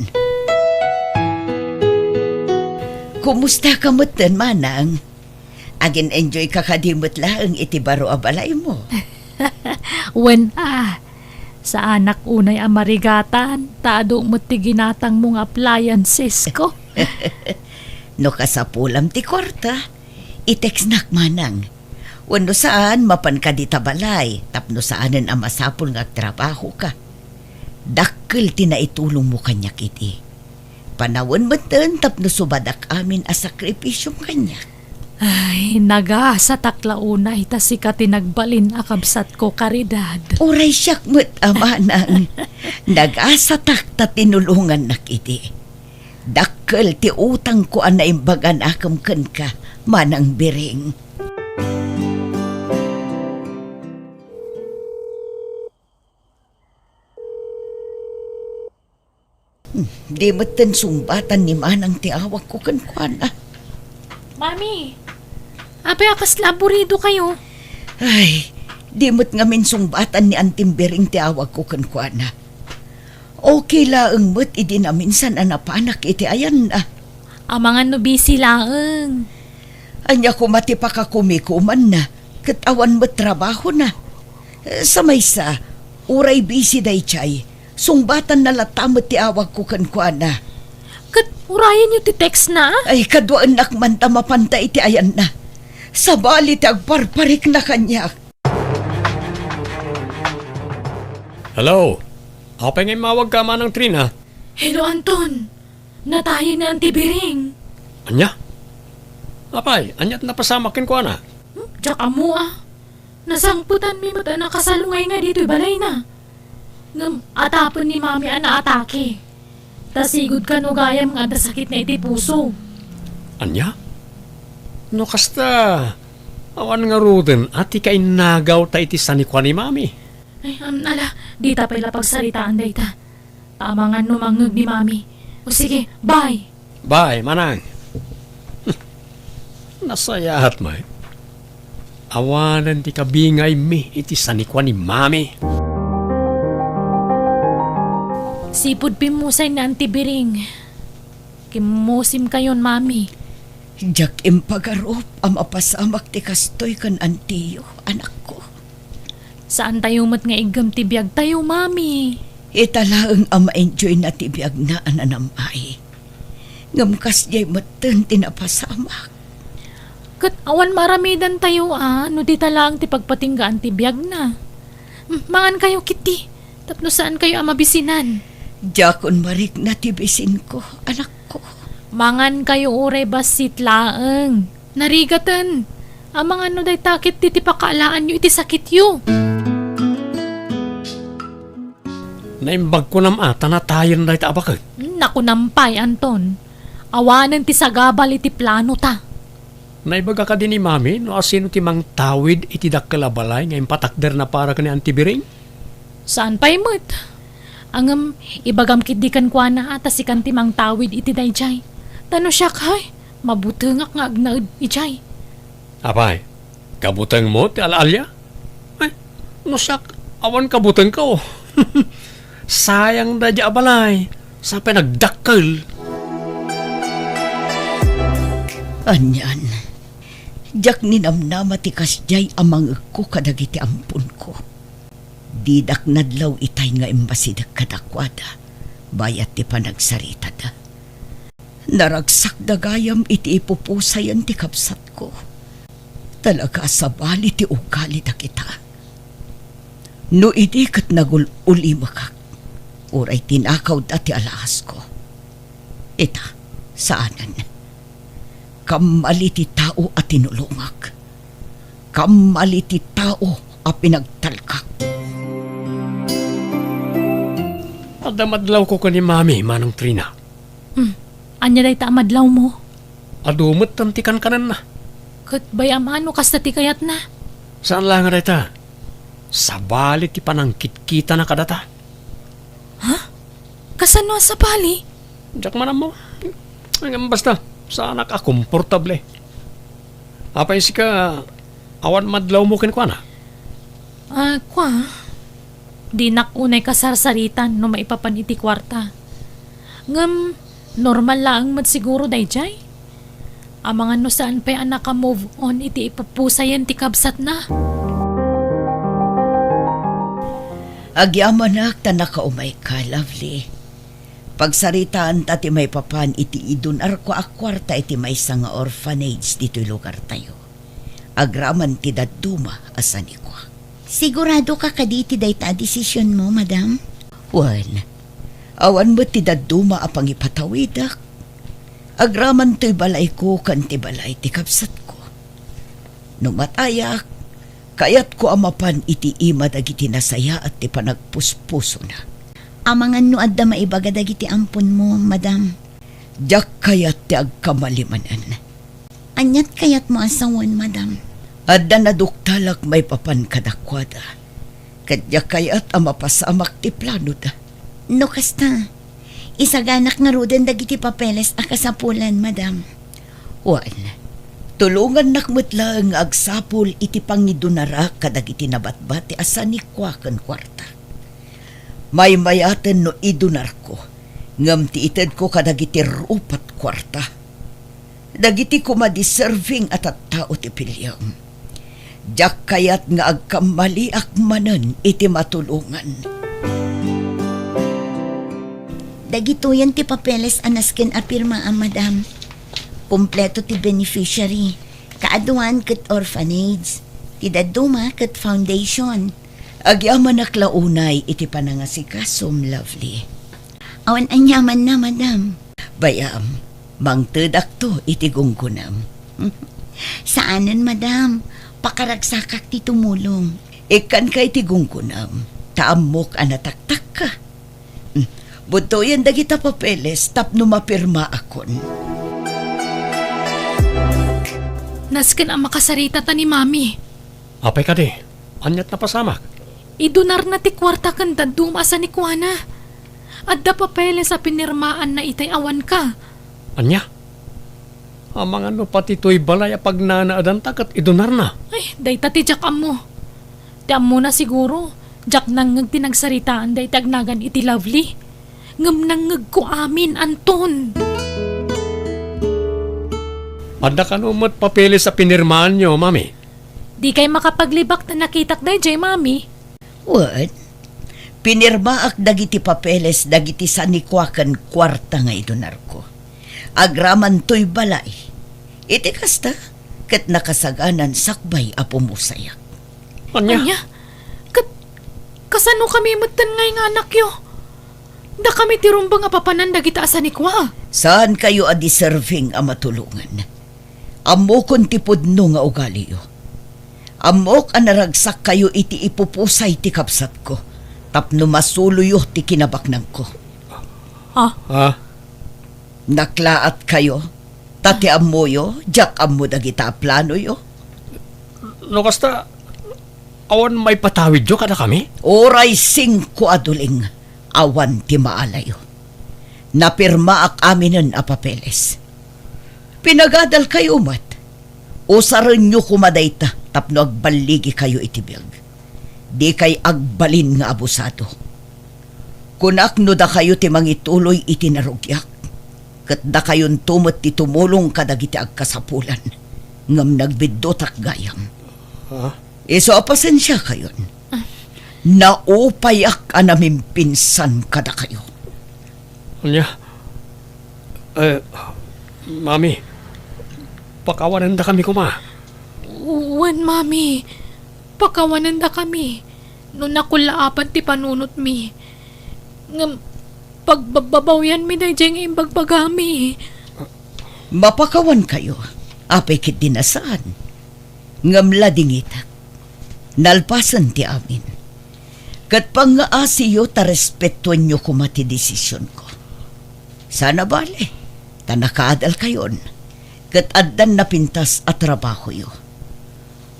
Kumusta ka matan, manang? Agin enjoy ka kadimot laang iti baro abalay mo. Wen sa anak unay amarigatan, tado mo ti ginatang mong appliances ko. No kasapulam ti kwarta, itex nak manang. Wano saan mapan ka di tabalay, tapno saanan ang masapul nga trabaho ka. Dakkel ti na itulong mo kanya kiti. Panawon mo ten tapno subadak amin a sakripisyong kanya. Ay, naga sa taklauna ita si katinagbalin akabsat ko karidad. Uray siyak mo't amanang. Nag-asatak ta tinulungan na kiti. Dakkel ti utang ko an naimbagan akam ken ka, manang Biring. Di matan sumbatan ni manang ti awak ko ken kuana. Mami, apay akas laborido kayo. Ay, di mo't ngamin sumbatan ni Antimbiring ti awak ko ken kuana. Okay laeng mo't idi na minsan anapanak iti ayan na. Amangan no busy laeng. Anya ko mati pa ka kumikuman na, katawan mo't trabaho na. Sa maysa, uray busy day chay, sungbatan na latamot ti awak ko ken kuana. Kat urayan nyo ti text na. Ay kadwaan nakmanta mapanta iti ayan na. Sa bali ti agparparik na kanya. Hello? Apay ngay mawag ka manang Trina. Hello, Anton. Natayin na Antibiring. Anya? Apay, anyat napasamakin ko na. Tsaka mo Nasangputan mi mata nakasalungay nga dito'y balay na. Ngam atapon ni mami ana atake. Tasigod ka no gayam nga da sakit na iti puso. Anya? No kasta, awan nga ruden, ati ka inagaw ta iti sanikwa ni mami. Ay, ala, di ta pala pagsalitaan day ta. Tama nga numangag ni mami. O sige, bye. Bye, manang. Nasayahat mo eh. Awanan ti kabingay mi iti sanikwa ni mami. Sipod pimusay na Antibiring. Kimusim kayon, mami. Jak impagarop ang mapasamak ti kastoy kan antiyo, anak ko. Saan tayo mat nga igam tibiyag tayo, mami? Italaang ang ma-enjoy na tibiyag na ananamay. Ngamkas jay matan tinapasamak. Kat awan maramidan tayo no di talang ti pagpatinggaan ti biyag na. Mangan kayo kiti, tapno saan kayo amabisinan. Jakon marik na tibisin ko, anak ko. Mangan kayo uray basit laeng. Narigatan, amang ano day takit ti pakaalaan nyo iti sakit yo. Naimbag ko nam ata na tayo na ita abakag. Naku nampay, Anton. Awanan ti sagabal iti plano ta. Naibaga ka din ni mami no asino ti mang tawid iti dakkalabalay ngayon patakder na para ka ni Antibiring? Saan pa'y mo't? Angam, ibagam kidikan kwa na ata si kanti mang tawid iti dayjay. Tano siya kay, mabutengak nga agnaud ijay. Apay, kabuteng mo ti alalya? Ay, no siyak, awan kabuteng ka oh. Sayang na di abalay, sa pinagdakkel. Anyan, jak ninamnama ti kasjay amang ko kadagiti ampun ko. Didak nadlaw itay nga imbasidag kadakwada. Bayat ti panagsarita da. Naragsak da gayam iti ipupusayan ti kapsat ko. Talaga sa bali ti ugali da kita. No iti kat nagululi makak. Uray tinakaw da ti alahas ko. Ita, saanan? Kamali ti tao at tinulungak. Kamali ti tao at pinagtalkak. Adamadlaw ko ni Mami, Manang Trina. Anya day ta madlaw mo. Adumot tantikan kanan na. Kat bayam ano kasta ti kayat na. Saan lang nga ta? Sa bali ti panangkit-kita na kadata. Kasano sa bali? Diyak man mo. Basta, sana ka komportable. Apay si ka, awan madlaw mo kinkwa na. Kwa. Di nakunay kasarsaritan no maipapan iti kwarta. Ngam, normal lang mat siguro day jay. Amangan no saan pa anak ka move on iti ipapusayan ti kabsat na. Agyamanak ta nakaumay ka, lovely. Pagsaritaan ta ti may papan iti idunar ko akwarta iti may nga orphanage dito lugar tayo. Agraman ti daduma asan ko. Sigurado ka kaditi day ta desisyon mo, madam? Wan, awan mo ti daduma apang ipatawidak. Agraman to'y balay ko kan ti balay ti kapsat ko. Numatayak, kayat ko amapan iti ima dagiti nasaya at ti panagpuspuso na. Amangan no adda maibaga dagiti ampon mo, madam. Diyak kayat ti agkamalimanan. Anyat kayat mo asawan, madam. Adda na duktalak may papan kadakwada. Kadya kayat amapasamak ti plano da. No kasta, isaganak nga ruden dagiti papeles a kasapulan, madam. Wan, tulungan nakmutla nga agsapul iti pangidunara kadagiti nabatbati asan ni kwakan kwarta. May mayaten no idunar ko, ngam ti ited ko kadagiti rupat kwarta. Dagiti ko madiserving at tao ti pilyam. Diyak kayat nga agkamali akmanan iti matulungan. Dagito yan ti papeles anasken a pirma, madam. Kompleto ti beneficiary. Kaaduan ket orphanage. Ti daduma ket foundation. Agyaman aklaunay iti panangasikasom, lovely. Awan anyaman na, madam. Bayam, mangtedak to iti gungkunam. Saanan, madam? Pakaragsakak ti tumulong. Ikan kay ti gungkunam. Taamok anataktak ka. Buto yan dagita papeles tapno mapirma akon. Nasken ang makasarita ta ni Mami. Apay ka di, anyat na pasamak. Idunar na ti kwarta kan daduma sa ni Kuana. Adda papeles sa pinirmaan na itay awan ka. Anya? Amang ano pati to'y balay pag nanaadan takat idunar na. Ay, day ta ti jak mo. Ti mo na siguro. Jak nang tinagsaritaan day tagnagan iti lovely. Ngam nang ko amin, Anton. Adda ka numot papeles sa pinirmaan nyo, Mami. Di kay makapaglibak na nakitak day jay, Mami. What? Pinirmaak dagiti papeles dagiti sanikwakan kwarta nga idunar ko. Agraman to'y balay. Iti kasta, ket nakasaganan sakbay a pumusayak. Anya? Kasano kami mutan ngay nga anak yo? Da kami tirumba nga papanan dagita asan ni Kwa. Saan kayo a deserving a matulungan? Amokon ti pudno nga ugali yo. Amok a naragsak kayo iti ipupusay ti kapsat ko. Tapno masuluyo ti kinabaknang ko. Naklaat kayo? Tati ammo yo? Jak ammo dagita plano yo? No kasta, awan may patawid yo kada kami? Oray 5 aduling, awan ti maalayo. Napirmaak aminen a papeles. Pinagadal kayo mat. Usaran nyo kumadayta tapno agbaligi kayo itibiyag. Di kay agbalin nga abusado. Kunakno da kayo ti mangituloy itinarugyak. Kat da kayon tumot ti tumulong kadagiti agkasapulan. Ngam nagbidotak gayam. Iso pasensya kayon. Naupayak anaming pinsan kada kayo. Anya? Mami, pakawanan da kami kuma. Uwan, mami. Pakawanan da kami. No nakulaapan ti panunot mi. Ngam, pagbabawyan mi na diyang imbagbagami. Mapakawan kayo. Apay kit dinasaan. Ngamla dingitak. Nalpasan ti amin. Kat pangaasiyo ta respetuan nyo kumati desisyon ko. Sana bale. Tanakaadal kayon. Kat addan na pintas at trabaho yo.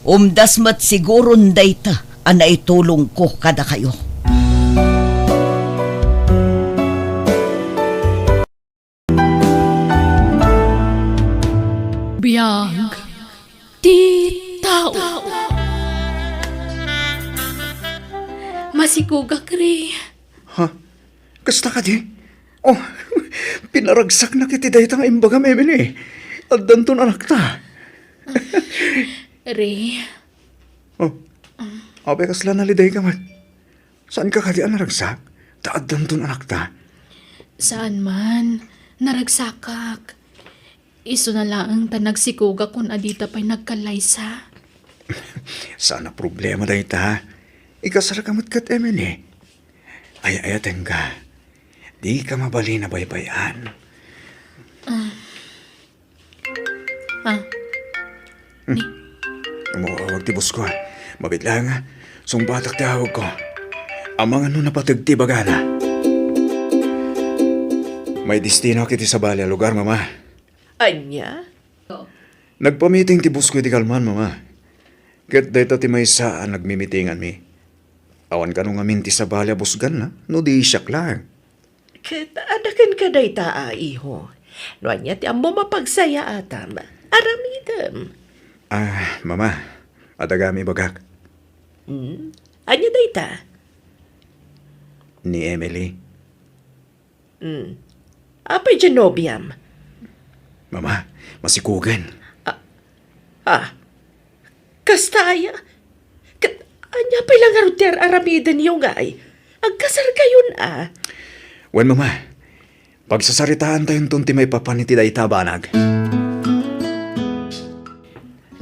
Umdas mat siguron dayta ana itulong ko kada kayo. Biyag. Ti tao. Masigugak rin. Ha? Kasta ka di? Oh, pinaragsak na kiti daytang imbagam, Emily. At danton anak ta. Ray, Oh, abe kasla naliday ka man. Saan ka kadi naragsak? Taad danton anak ta. saan man, naragsakak. Iso na lang ta nagsikuga kung adita pa'y nagkalaysa. Sana problema dayta. Ikasara ka kat, Emily. Ay-ayaten ka. Di ka mabali na baybayan. Wag tibos ko. Mabitla nga. Sungbatak tawag ko. Amang ano napatagti bagana. May destino kiti sa balya lugar, mama. Anya? Nagpamiting ti busko iti kalman, mama. Kat dayta ti may saan nagmimitingan mi. Awan ka nung amin ti sa balya busgan na. No di siyak lang. Adakan ka day taa, iho. No anya ti ammo mapagsaya atam. Aramidam. Mama. Adagami bagak. Anya day ta? Ni Emily. Apay genobiam. Mama, masikugan. Kastaya. Anya pa'y lang aruter aramidan niyo nga ay. Agkasar kayon Wen, mama. Pagsasaritaan tayong tunti may papaniti day tabanag.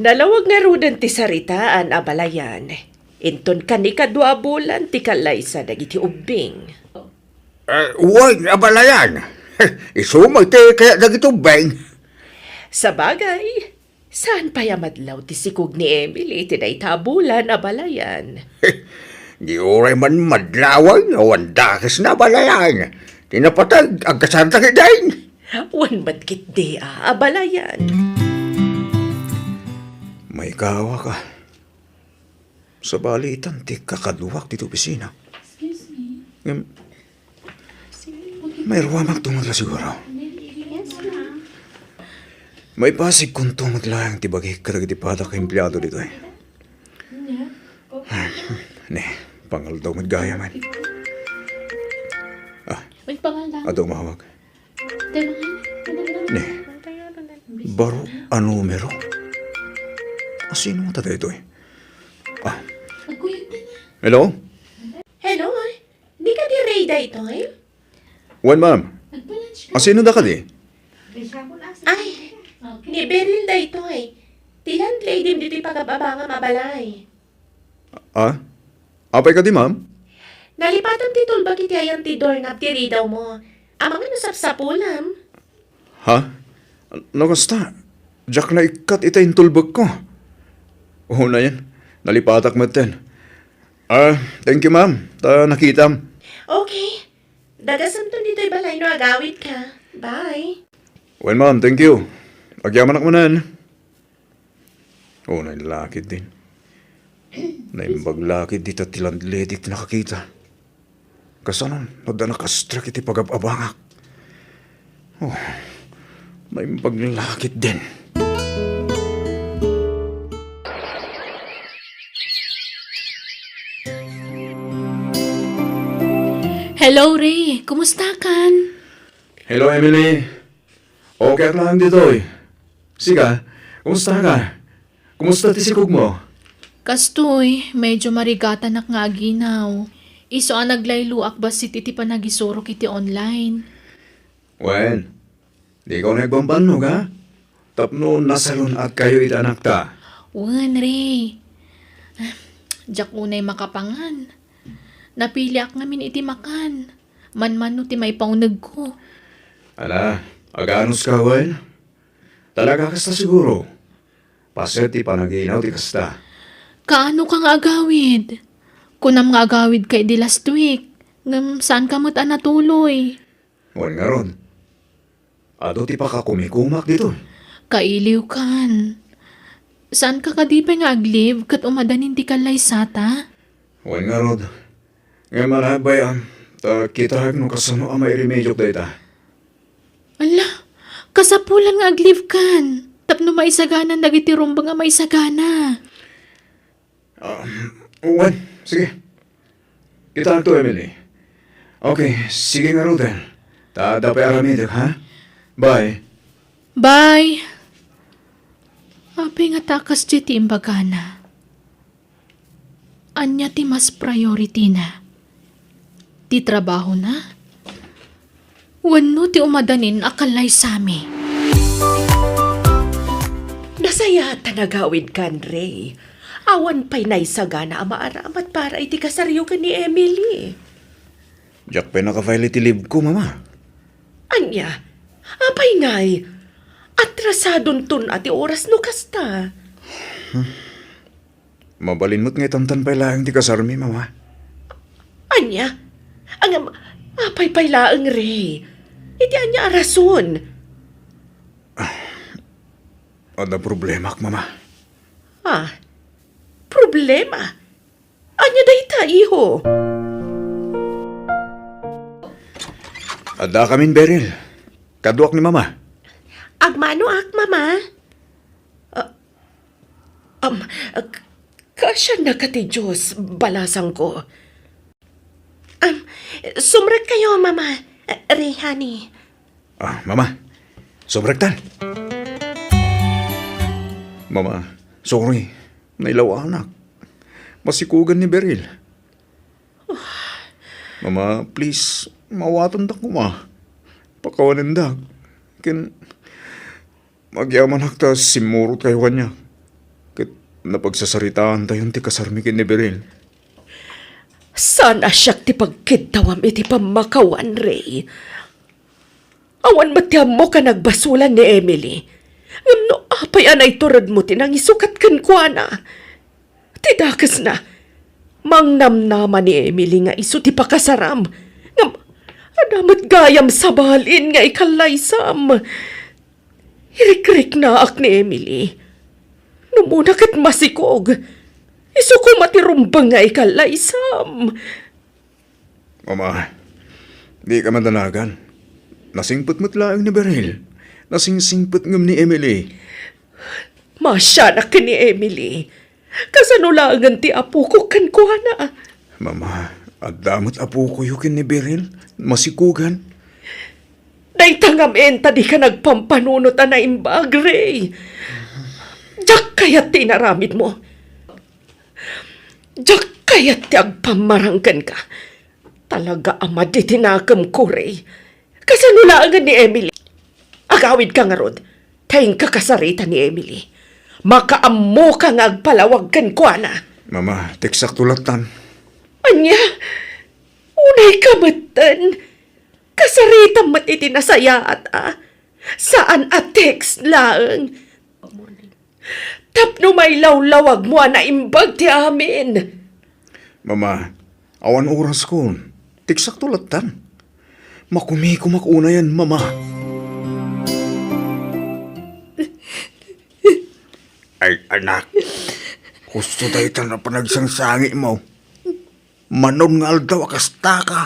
Nalawag nga rudan ti saritaan abalayan. Inton kanikadwa bulan ti kalaysa dagiti ubing. Huwag abalayan. Isumag ti kaya nagitubeng. Sa bagay, saan pa yamadlaw ti sikog ni Emily ti day tabulan abalayan? Di oray man madlawang awan dakis na abalayan. Tinapatag ang kasanta kidain. Wan madkit di abalayan. May kawa ka. Sa balitan, ti kakaduwak dito opisina. Excuse me? May ruwamang tungod ka siguro. May pasig kung tungod lang ti bagay katagitipada ka empleyado dito eh. Ne, pangal daw magaya man. May pangalan. Ado mahawag. Ne, baro ano numero? Sino mo tatay ito eh? Hello? Hello, di ka di Rayda ito Wan, ma'am. Sino da ka di? Ay, ni Beryl da ito Tilan lady dito pagkababa nga mabalay. Apay ka di, ma'am? Nalipatan ti tulbag iti ayan ti doorknob ti ridaw mo. Amang nasapsapulam. Ha? Nakasta? Jack na ikat ita yung tulbag ko. Oo na yan. Nalipatak mo ten. Thank you, ma'am. Nakitam. Okay. Dagasam to dito'y balay no agawid ka. Bye. Well, ma'am, thank you. Agyaman ako manan. Oo, nailakid din. Naimbaglakid dito tilandledik nakakita. Kasanon, nadanakastrak iti pagababangak. Oh, naimbaglakid din. Hello, Ray. Kumusta kan? Hello, Emily. Okay lang dito eh. Siga, kumusta ka? Kumusta tisikog mo? Kastoy, medyo marigatan nak nga aginaw. Iso ang naglayluak ba si titi pa nagisuro kiti online. Wen, di ko nagbambanog ha? Tapno nasalon at kayo itanak ta. Wan, Ray. Diyak unay makapangan. Napili ak ngamin iti makan. Man-mano ti may paunag ko. Ala, aganos ka, Wen? Talaga kasta siguro. Paset ti panaginaw ti kasta. Kaano kang agawid? Kunam nga agawid kay di last week. Ngam saan ka mo't anatuloy? Wen nga ron. Ado ti pakakumikumak dito. Kailiw kan. Saan ka kadipay nga agliv kat umadanin ti kalay sata? Wen nga ron. Nga malabay ta kita no kasano ang may remedyo data. Ala, kasapulan nga agliv kan. Tapno maisaganan dagiti rumbang nga maisagana. Wen, sige. Kita to, Emily. Okay, sige nga ron din. Dapay aramid, ha? Bye. Bye! Ape nga takas di ti imbagana. Anya ti mas priority na. Ti trabaho na. Wano ti umadanin akalay sami. Nasaya tanagawid kan, Ray. Awan pa'y naisagana ang maaramat para iti kasaryo ka ni Emily. Jack pa naka-file iti leave ko, mama. Anya, apay ngay. Atrasadon tun ati oras no kasta. Mabalin mo't nga itamtan pa lang ti kasarmi, mama. Anya, ang apay pailaang, Ray. Iti anya arason. Ada problema, mama. Ah, problema. Anya dayta, iho. Ada kamin Beryl. Kaduak ni mama. Agmano ak, mama? Kasya na ka ti Diyos, balasang ko. Sumrag kayo, mama. Ray, honey. Mama. Sobrektal. Mama, sorry. Nailaw anak. Masikugan ni Beryl. Mama, please, mawatan da ko, ma. Pakawanan da. Magyaman hakta simurot kayo kanya. Kat napagsasaritaan tayo ti kasarmikin ni Beryl. Sana siyak ti pagkidawam iti pamakawan, Ray. Awan matiyam mo ka nagbasulan ni Emily. Ngano apay anay turad mo tinang isukat kan kwa na. Tidakas na. Mangnamnaman ni Emily nga iso ti pakasaram. Ngam, adamat gayam sabalin nga ikalaysam. Hirik-rik na ak ni Emily. Numuna kat masikog. Iso ko matirumbang nga ikalaysam. Mama, di ka madanagan. Nasingput-mut lang ni Beryl. Nasingsingput ngam ni Emily. Masya na ka ni Emily. Kasanulangan ti apo ko kan kuha na. Mama, at damot apo ko yukin ni Beryl. Masikugan. Naitangam enta di ka nagpampanunot na imbag, Ray. Diyak kaya't tinaramid mo. Diyak kaya't ti agpamaranggan ka. Talaga ama di tinakam ko, Ray. Kasanulangan ni Emily. Agawid ka nga rod. Tayong kakasarita ni Emily. Makaammo ka nga agpalawag kan kwa na. Mama, teksak tulatan. Anya, unay kamatan. Kasarita mat iti nasayaat Saan at text lang. Tapno may lawlawag mo na imbag ti amin. Mama, awan oras ko. Teksak tulatan. Makumikumak una yan, mama. Ay, anak. Gusto tayo na panagsansangi mo. Manon nga aldaw akasta ka.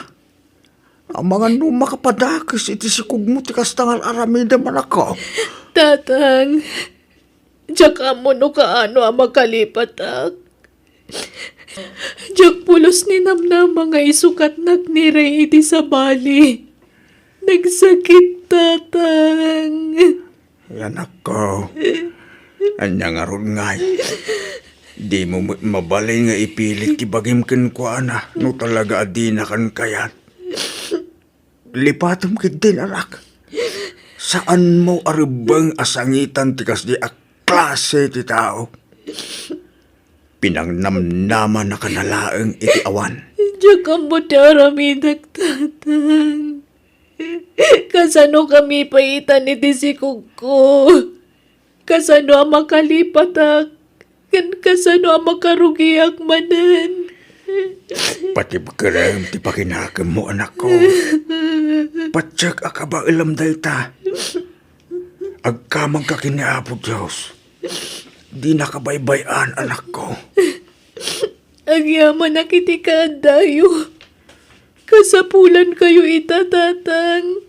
Ang mga makapadakis iti sikog mo ti kastangal aramida man ako. Tatang, diyak mo no kaano ang makalipat ak. Diyak pulos ni namna mga isukat nagniray iti sa bali. Nagsakit, tatang. Anak ko. Anya nga ron ngay. Di mo mabalay nga ipilit kibagim ken ko ana. No talaga adi na kan kayat. Lipatom kit din, anak. Saan mo aribang asangitan tikas di a klase ti tao? Pinangnamnaman na kanalaang iti awan. Diyan ka mo daramidag, tatang. Kasano kami paitan iti si Kuko? Kasano ang makalipatak? Kasano ang makarugiak manan? Pati bakarang ti pakinakam mo, anak ko. Patsak akaba ilam dayta. Agkamang ka kiniapo, Diyos. Di nakabaybayan, anak ko. Agyaman na kiti ka dayo. Kasapulan kayo itatatang.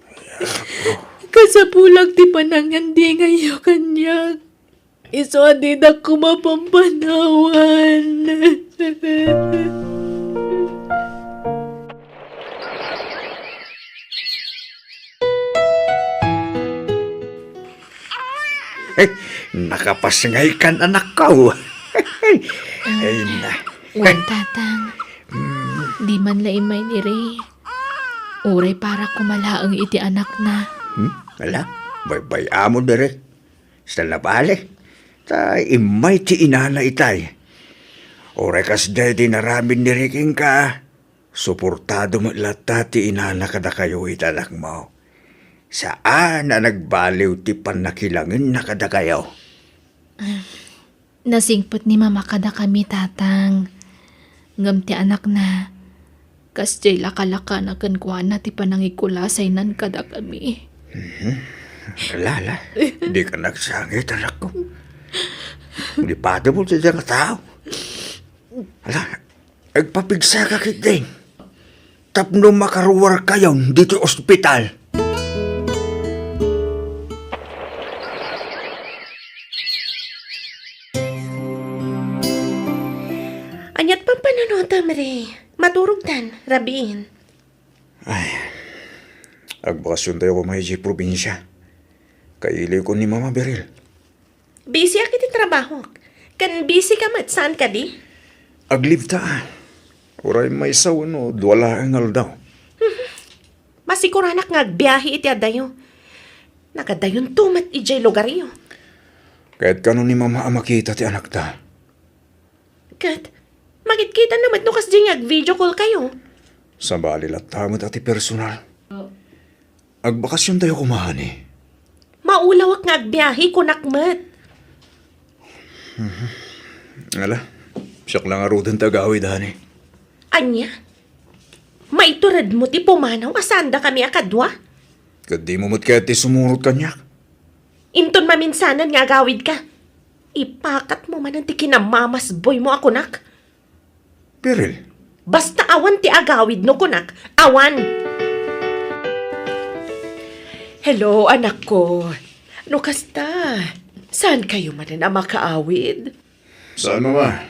Kasapulag ti panangandi ngayo kanyak. Iso adi na kumapampanawan. Nakapasngay kan, anak ko. Ay na. Wan tatang, di man laimay ni Ray. Uray para kumalaang iti anak na. Wala, baybaya mo dire. Sa labale. Ta imay ti inana itay. Oray kas day dinaramin ni Riking ka. Suportado mo lata ti inana kada kayo itanak mo. Saan na nagbaliw ti panakilangin na kada kayo? Nasingpot ni mama kada kami tatang. Ngam ti anak na. Kas jay lakalaka na kankwana ti panangikulasay nan kada kami. Lala, di ka nagsangit, anak ko. Di pati mo sa diyang tao. Ala, agpapigsa ka kit din. Tapno makaruwar kayo dito ospital. Anyat pang panunota, Mare. Maturog tan, rabiin. Agbakasyon tayo kumahiji probinsya. Kaili ko ni Mama Beryl. Busy akit yung trabaho. Kan busy ka mat, saan ka di? Aglive ta. Uray may sawan o duwala ang aldaw. Masikuranak nga agbiyahe iti adayo. Nagadayon tumat ijay lugaryo. Kahit kano ni Mama makita ti anak ta. Kat, magkita naman no kas di video call kayo. Sa bali latamot ati personal. Agbakasyon tayo kumahani. Maulawak nga agbiyahe kunakmat. Ala, siyak lang arudan tagawid, hani. Anya? Maiturad mo ti pumanaw asanda kami akadwa? Kad di mo mo't kaya ti sumurot kanyak. Inton maminsanan nga agawid ka. Ipakat mo man ang ti kinamamas boy mo ako nak. Beryl, Basta awan ti agawid no kunak. Awan! Hello, anak ko. No kasta? Saan kayo man na makaawid? saan Mama?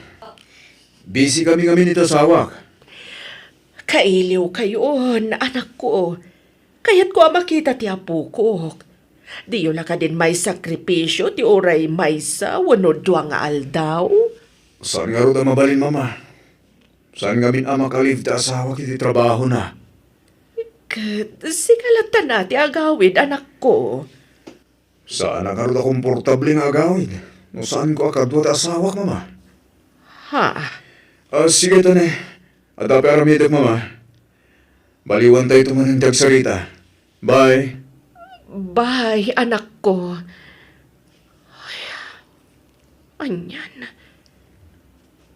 Busy kami nito sa awak. Kailiw kayo, anak ko. Kaya't ko makita ti apo ko. Di yun ka din may sakripisyo, ti oray may sa wano duwa nga aldaw. Saan nga ro da mabalin, Mama? Saan nga min ama kaliv ta asawa kiti trabaho na? Kat, sigalatan na ti agawid, anak ko. Saan nga ro da komportable nga agawid? No saan ko akadwa ta asawak, Mama? Ha? Sige tane. Adapi aramidag, Mama. Baliwan tayo tumanindag sarita. Bye. Bye, anak ko. Ay, anyan.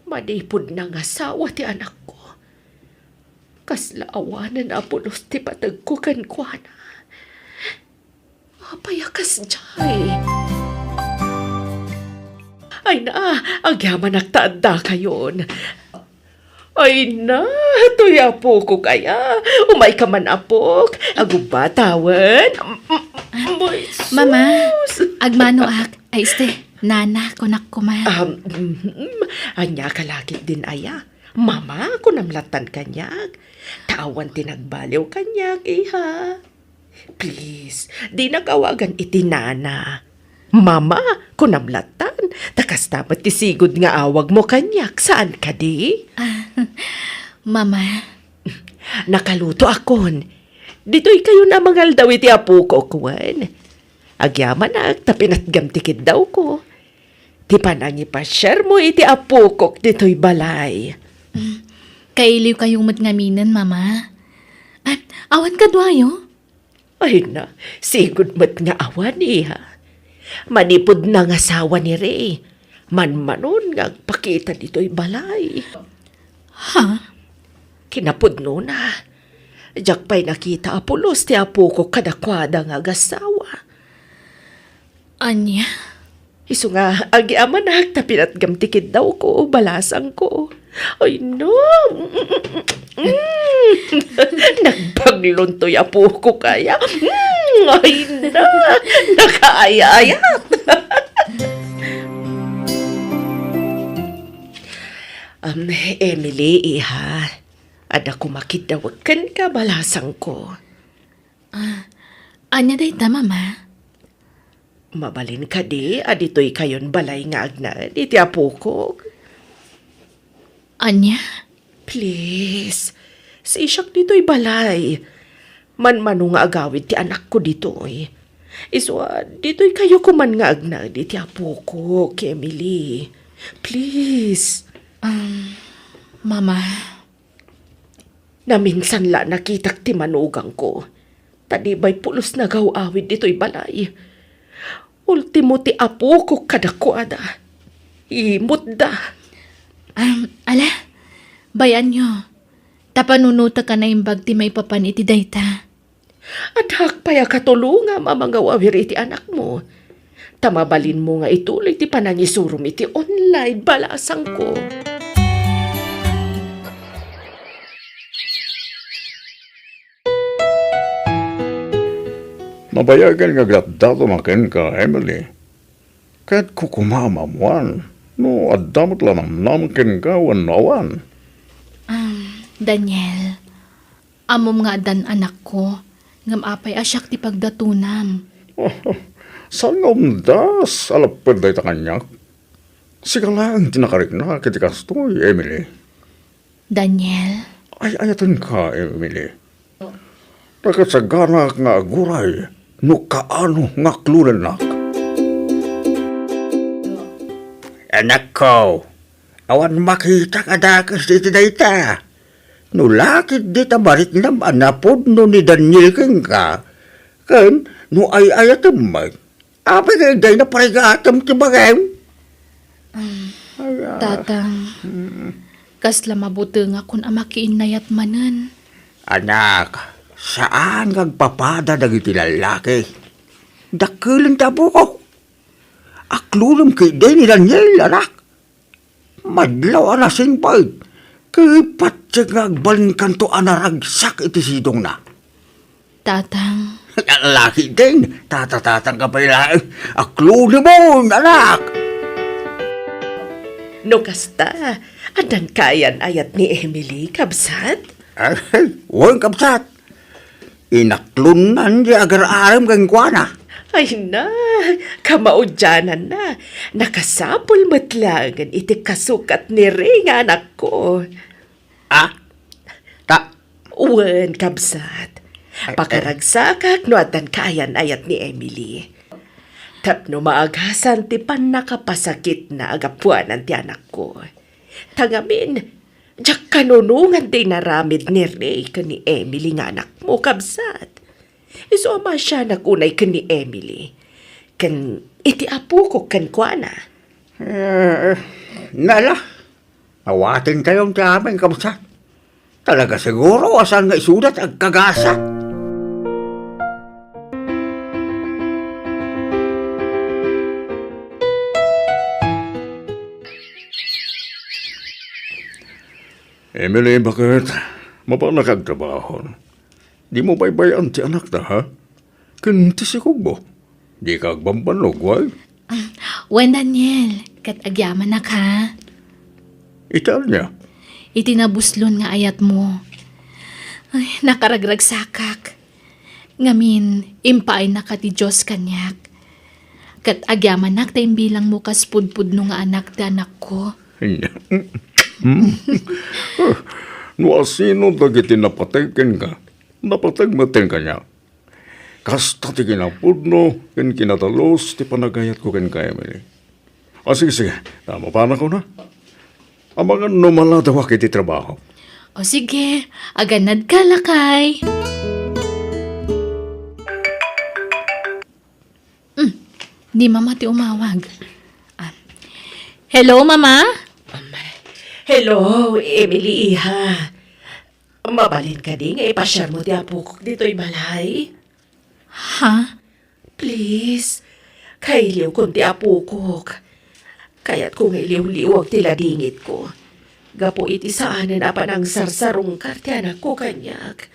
Madipod ng asawa ti anak ko. Kaslaawanan apulos ti patag ko kankwana. Mapayakas jay. Ay na, agyaman nagtaanda kayon. Ay na, tuya po ko kaya. Umay ka man apok. Agubatawan. Mama, agmano ak. Ay este, nana, kunak kuma. Anya kalakit din aya. Mama, kunamlatan kanyag. Tawan tinagbaliw kanyag, iha. Please, di nagawagan iti nana. Mama, kunamlatan. Takas dapat tisigod nga awag mo kanyak. Saan ka di? Mama, Nakaluto akon. Dito'y kayo na mangal daw iti apo ko, Kwan. Agyaman na, tapinatgam tikid daw ko. Di pa nangipasyar mo iti apukok dito'y balay. Kailiw kayong matngaminan, mama. At awan ka dwayo? Ay na, sigud mat nga awan iha. Manipod na nga asawa ni Ray. Manmanon nga pakita dito'y balay. Ha? Kinapudno na. Diyak pa'y nakita apulos ti apukok kadakwada nga agasawa. Anya? Isu nga, agyaman na, tapinatgam tikid daw ko, balasang ko. Ay, no! Nagbaglon to'y apo ko kaya. Ay, na! Nakaaya-ayat! Emily, iha. Ada kumakidawagkan ka, balasang ko. Anya day ta, mama? Mabalin ka di, adito'y kayon balay nga agna, di ti apo ko. Anya? Please, si Ishak dito'y balay. Man-mano nga agawid ti anak ko dito'y. Iswa, dito'y kayo kuman nga agna, di ti apo ko, ki Emily. Please. Mama, Naminsan la nakitak ti manugang ko. Tadibay pulos na gawawid dito'y balay. Ultimo ti apo ko kadakwada. Imot da. ala, bayan nyo. Tapanunuta ka na imbag ti may papan iti dayta. At hakpaya katulunga mamangawawir iti anak mo. Tamabalin mo nga ituloy ti panangisurum iti online balasang ko. Mabayagan nga glatdato makin ka, Emily. Kahit kukumamamuan, no adamot lang namkin ka wanawan. Daniel, amom nga dan anak ko, ngam apay asyak ti pagdatunam. Saan nga umdas, alapad day ta kanyak? Sigalang tinakarik na kitikas to, Emily. Daniel, Ay ayatan ka, Emily. Nakasagana nga aguray, no kaano nga klunanak. Anak ko, awan makita ka dakas dito dayta. No lakit dita barit naman napod no ni Daniel keng ka. Kan, no ay ayatam mag. Apay kayo day na parigatam ti bagay. tatang, kasla mabuti nga kun amakiin nayat manan. Anak, saan ngagpapada dagiti lalaki? Dakilang tabo ko. Aklulong kay day ni Daniel, anak. Madlaw anasing pa'y. Kay patsig ngagbalin to anaragsak iti sidong na. Tatang, Lalaki din, tatatatang ka pa nila. Akluli mo, anak. No kasta, adan kayan ayat ni Emily, kabsat? Ay, huwag kapsat. Inaklunan di agar-aram kang kuwana. Ay na, kamaudyanan na. Nakasapol matlangan iti kasukat ni Ring anak ko. Ah? Ta? Uwan, kabsat. Pakaragsakak no adan kayan ayat ni Emily. Tapno maagasan ti pan nakapasakit na agapuanan ti anak ko. Tangamin, diyak kanunungan di naramid ni Ray ka ni Emily nga anak mo, kabsat. Isoma siya nakunay ka ni Emily. Kan iti apo ko kan kuana. Nala, awatin kayong ti aming kapsat. Talaga siguro asan nga isudat ang kagasa. Emily, bakit? Mapala kagtrabaho. Di mo baybayan ti anak na, ha? Kinti si Kugbo. Di kagbambanog, why? wen Daniel, kat agyaman na ka. Ital niya. Itinabuslon nga ayat mo. Ay, nakaragragsakak. Ngamin, impaay na ka ti Diyos kanyak. Kat agyaman nak tayong bilang mo kaspudpud no nga anak ti anak ko. No asino dagiti napatagken ka, napatagmaten ka niya. Kasta ti kinapudno, ken kinatalos, ti panagayat ko ken kaya Emily. Sige, sige. Tama pa na ko na. Amangan numala daw iti trabaho. O sige, aganad ka lakay. Di mama ti umawag. Hello, mama? Hello, Emily Iha. Mabalin ka ding, ipasyar mo ti apukok dito'y balay. Ha? Please, kailiw kong ti apukok. Kaya't kung iliw-liwag ti ladingit ko. Gapo iti saanan apa ng sarsarong ti anak ko kanyak.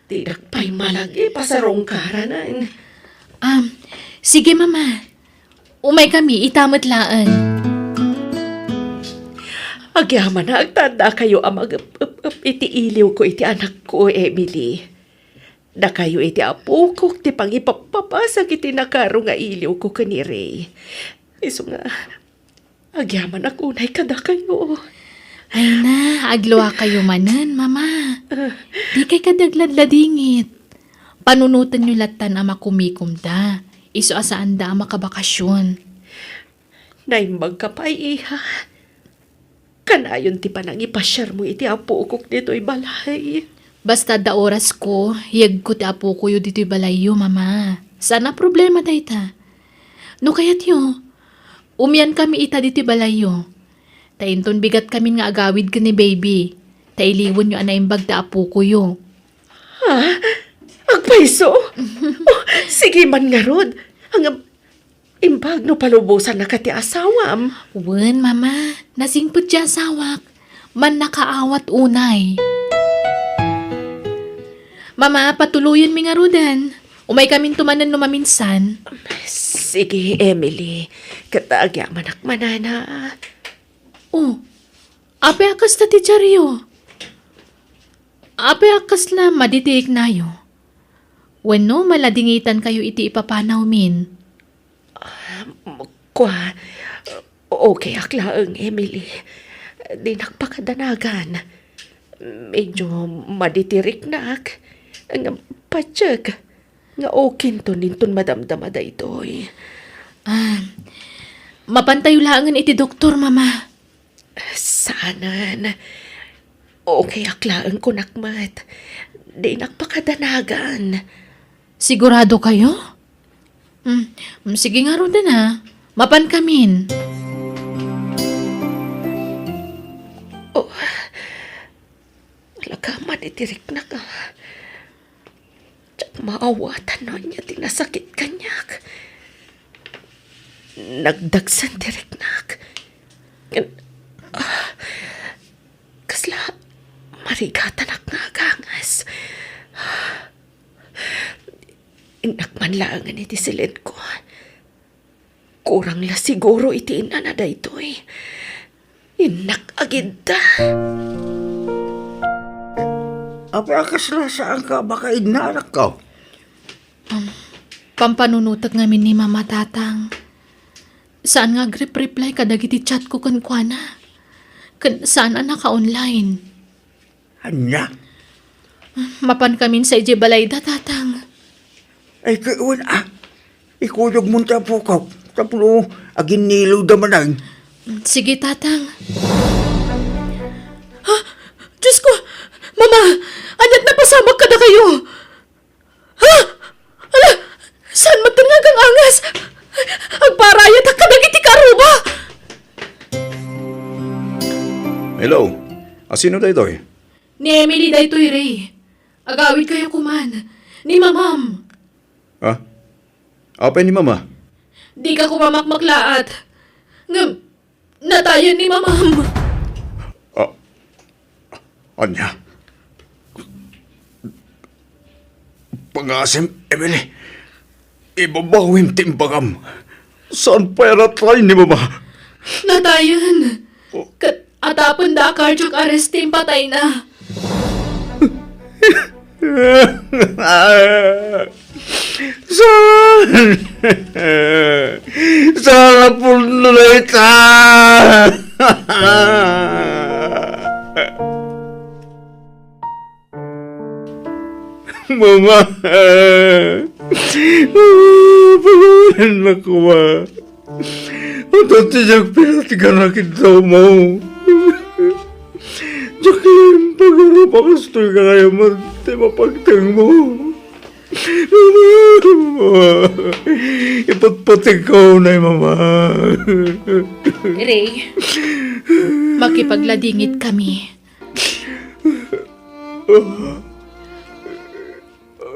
Tidak pa'y malagi pasarong karanan. Sige, mama. Umay kami, itamot laan. Agyaman na agtanda kayo amag iti iliw ko iti anak ko, Emily. Da kayo iti apukok ti pangipapapasag iti nakaro nga iliw ko kani Ray. Iso nga, agyaman akunay kada kayo. Ay na, agluwa kayo manan, mama. Di kay kadagladladingit. Panunutan nyo latan ama kumikum da. Iso asaan da makabakasyon. Naimbag ka pa, Iha. Kanayon ti panang ipasyar mo iti apukok dito'y balay. Basta da oras ko, hiyag ko ti apo ko yu dito'y balayo, mama. Sana problema da ita. No kayat yo, umiyan kami ita dito'y balayo. Tainton bigat kami nga agawid ka ni baby. Tailiwon yu anaimbag da apo ko yu. Ha? Agpaiso? Oh, sige man nga rod. Ang imbag no palubusan na kati asawam. Wen, mama. Nasingput siya sawak. Man nakaawat unay. Mama, patuluyan mi nga rodan. Umay kamin tumanan no maminsan. Sige, Emily. Katagya manak manana. Oh, ape akas ta ti Charyo. Ape akas la maditiik na yo. Wenno maladingitan kayo iti ipapanaw min. Kwa, okay aklaang, Emily. Di nakpakadanagan. Medyo maditirik nak. Ang patsyak. Nga okay to ninton madamdamada ito'y. Mapantayo langan iti doktor, mama. Sanan. Okay aklaang ko nakmat. Di nakpakadanagan. Sigurado kayo? Sige nga ron din ha. Mapan kamin. Oh, alaga maditirik na ka. Tsak maawatan na niya tinasakit kanyak. Nagdagsan direk nak. Kasla marigatan ak nga gangas. Inakmanlaangan iti silid ko. Kurang la siguro iti inanada ito'y. Inak agid da. Akas na saan ka baka inanak ka? Pampanunutag ngamin ni mama tatang. Saan nga grip-reply kadagiti chat ko kan kuana? Saan naka-online? Anya? Mapan kamin sa ije balayda tatang. Ay kawan ikuyog mo tapo ka. Tapos agin nilaw damanang. Sige tatang. Ha? Diyos ko! Mama! Anyat na pasamag ka na kayo! Ha? Ala! Saan magtanagang angas? Agparayat ang kadagiti karuba! Hello? Sino tayo ito? Ni Emily daytoy Ray. Agawid kayo kuman. Ni mamam. Apa ni mama? Di ka kumamakmaklaat. Natayan ni mamam. Anya? Pangasim, Emily. Ibabawin timbagam. Saan pera tayo ni mama? Natayan. Atapan da cardiac arrest team patay na. Sana puno na ita! Mama! Pagawalan na ko, ma. Untot siya pinatigan na kita mo. Jacqueline, pag-arap ako stoy ka kaya mapagtang mo. Mama, ipatpatig ko na mama. Ray, makipagladingit kami.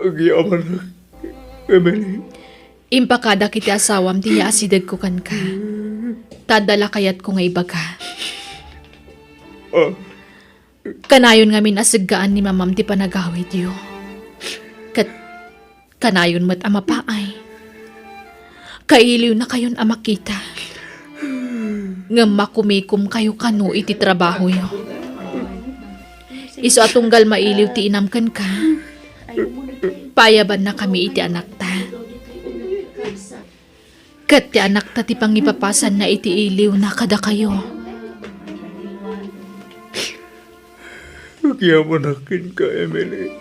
Agyaman na, Emily. Impakada kita asawam tiya asidag ko kan ka. Tadala kayat ko nga ibaga. Kanayon ngamin asaggaan ni mamam ti panagawid yo. Kanayon mat ama paay. Kailiw na kayon ama kita. Nga makumikum kayo kanu iti trabaho yo. Iso atunggal mailiw ti inamkan ka. Payaban na kami iti anak ta. Kat ti anak ta ti pangipapasan na iti iliw na kada kayo. Magyamanakin ka, Emily.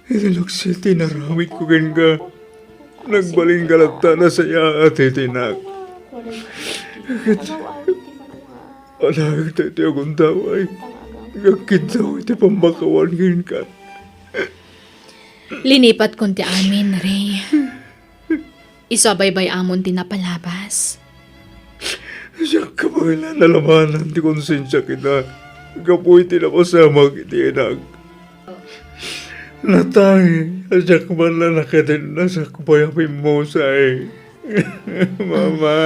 Itilak siya tinaramit ko kan ka. Nagbaling galata na saya at itinak. Anak tayo akong taway. Gagkit daw iti pambakawan kan ka. Linipat kon ti amin, Ray. Isabaybay amon ti napalabas. Siya kabaila na lamanan ti konsensya kita. Kapoy tinapasama kiti inag. Natay, siya kamala nakatin na sa kupayapin mo say. Mama.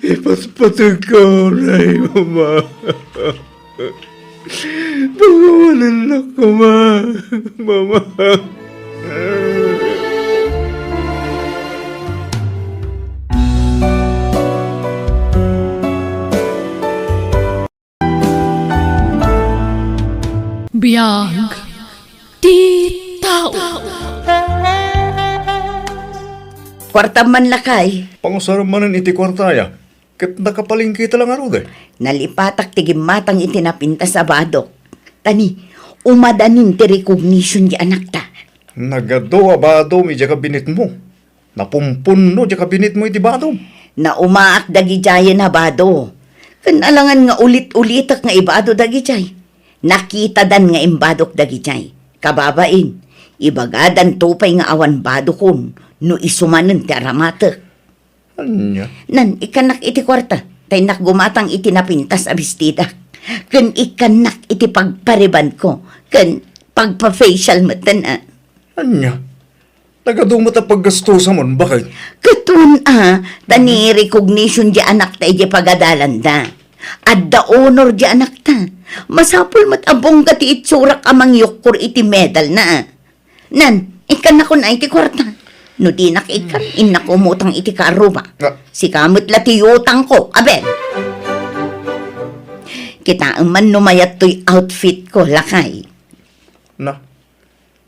Ipatpatag ko na mama. Pagawalan na ko, mama. Biyag ti tao. Kwarta man lakay. Pangusaramanan iti kwartaya. Kat nakapalingkita lang arugay. Nalipatak tigimatang itinapinta sa badok. Tani, umadanin ti recognition di anak ta. Nagado abado mi dya kabinit mo. Napumpuno dya kabinit mo iti bado. Na umaak dagi jaya na bado. Kanalangan nga ulit-ulitak nga ibado dagi jay. Nakita dan nga imbadok dagi jay. Kababain, ibagadan tupay nga awan bado kon no isumanen ti aramatek. Anya? Nan, ikanak iti kwarta. Tay nakgumatang iti napintas a bestida. Ken ikanak iti pagpariban ko. Ken pagpa-facial matan a. Anya? Nagadumot ang paggastusa mo, bakit? Katun tani recognition di anak ta iti pagadalan da. At the honor di anak ta. Masapul mat abong gati itsurak amang yukkur iti medal na. Nan, ikan ako na iti kwarta. No di nak ikan, inak umutang iti karuba. Si kamot lati utang ko, abel. Kita man numayat to'y outfit ko, lakay. Na,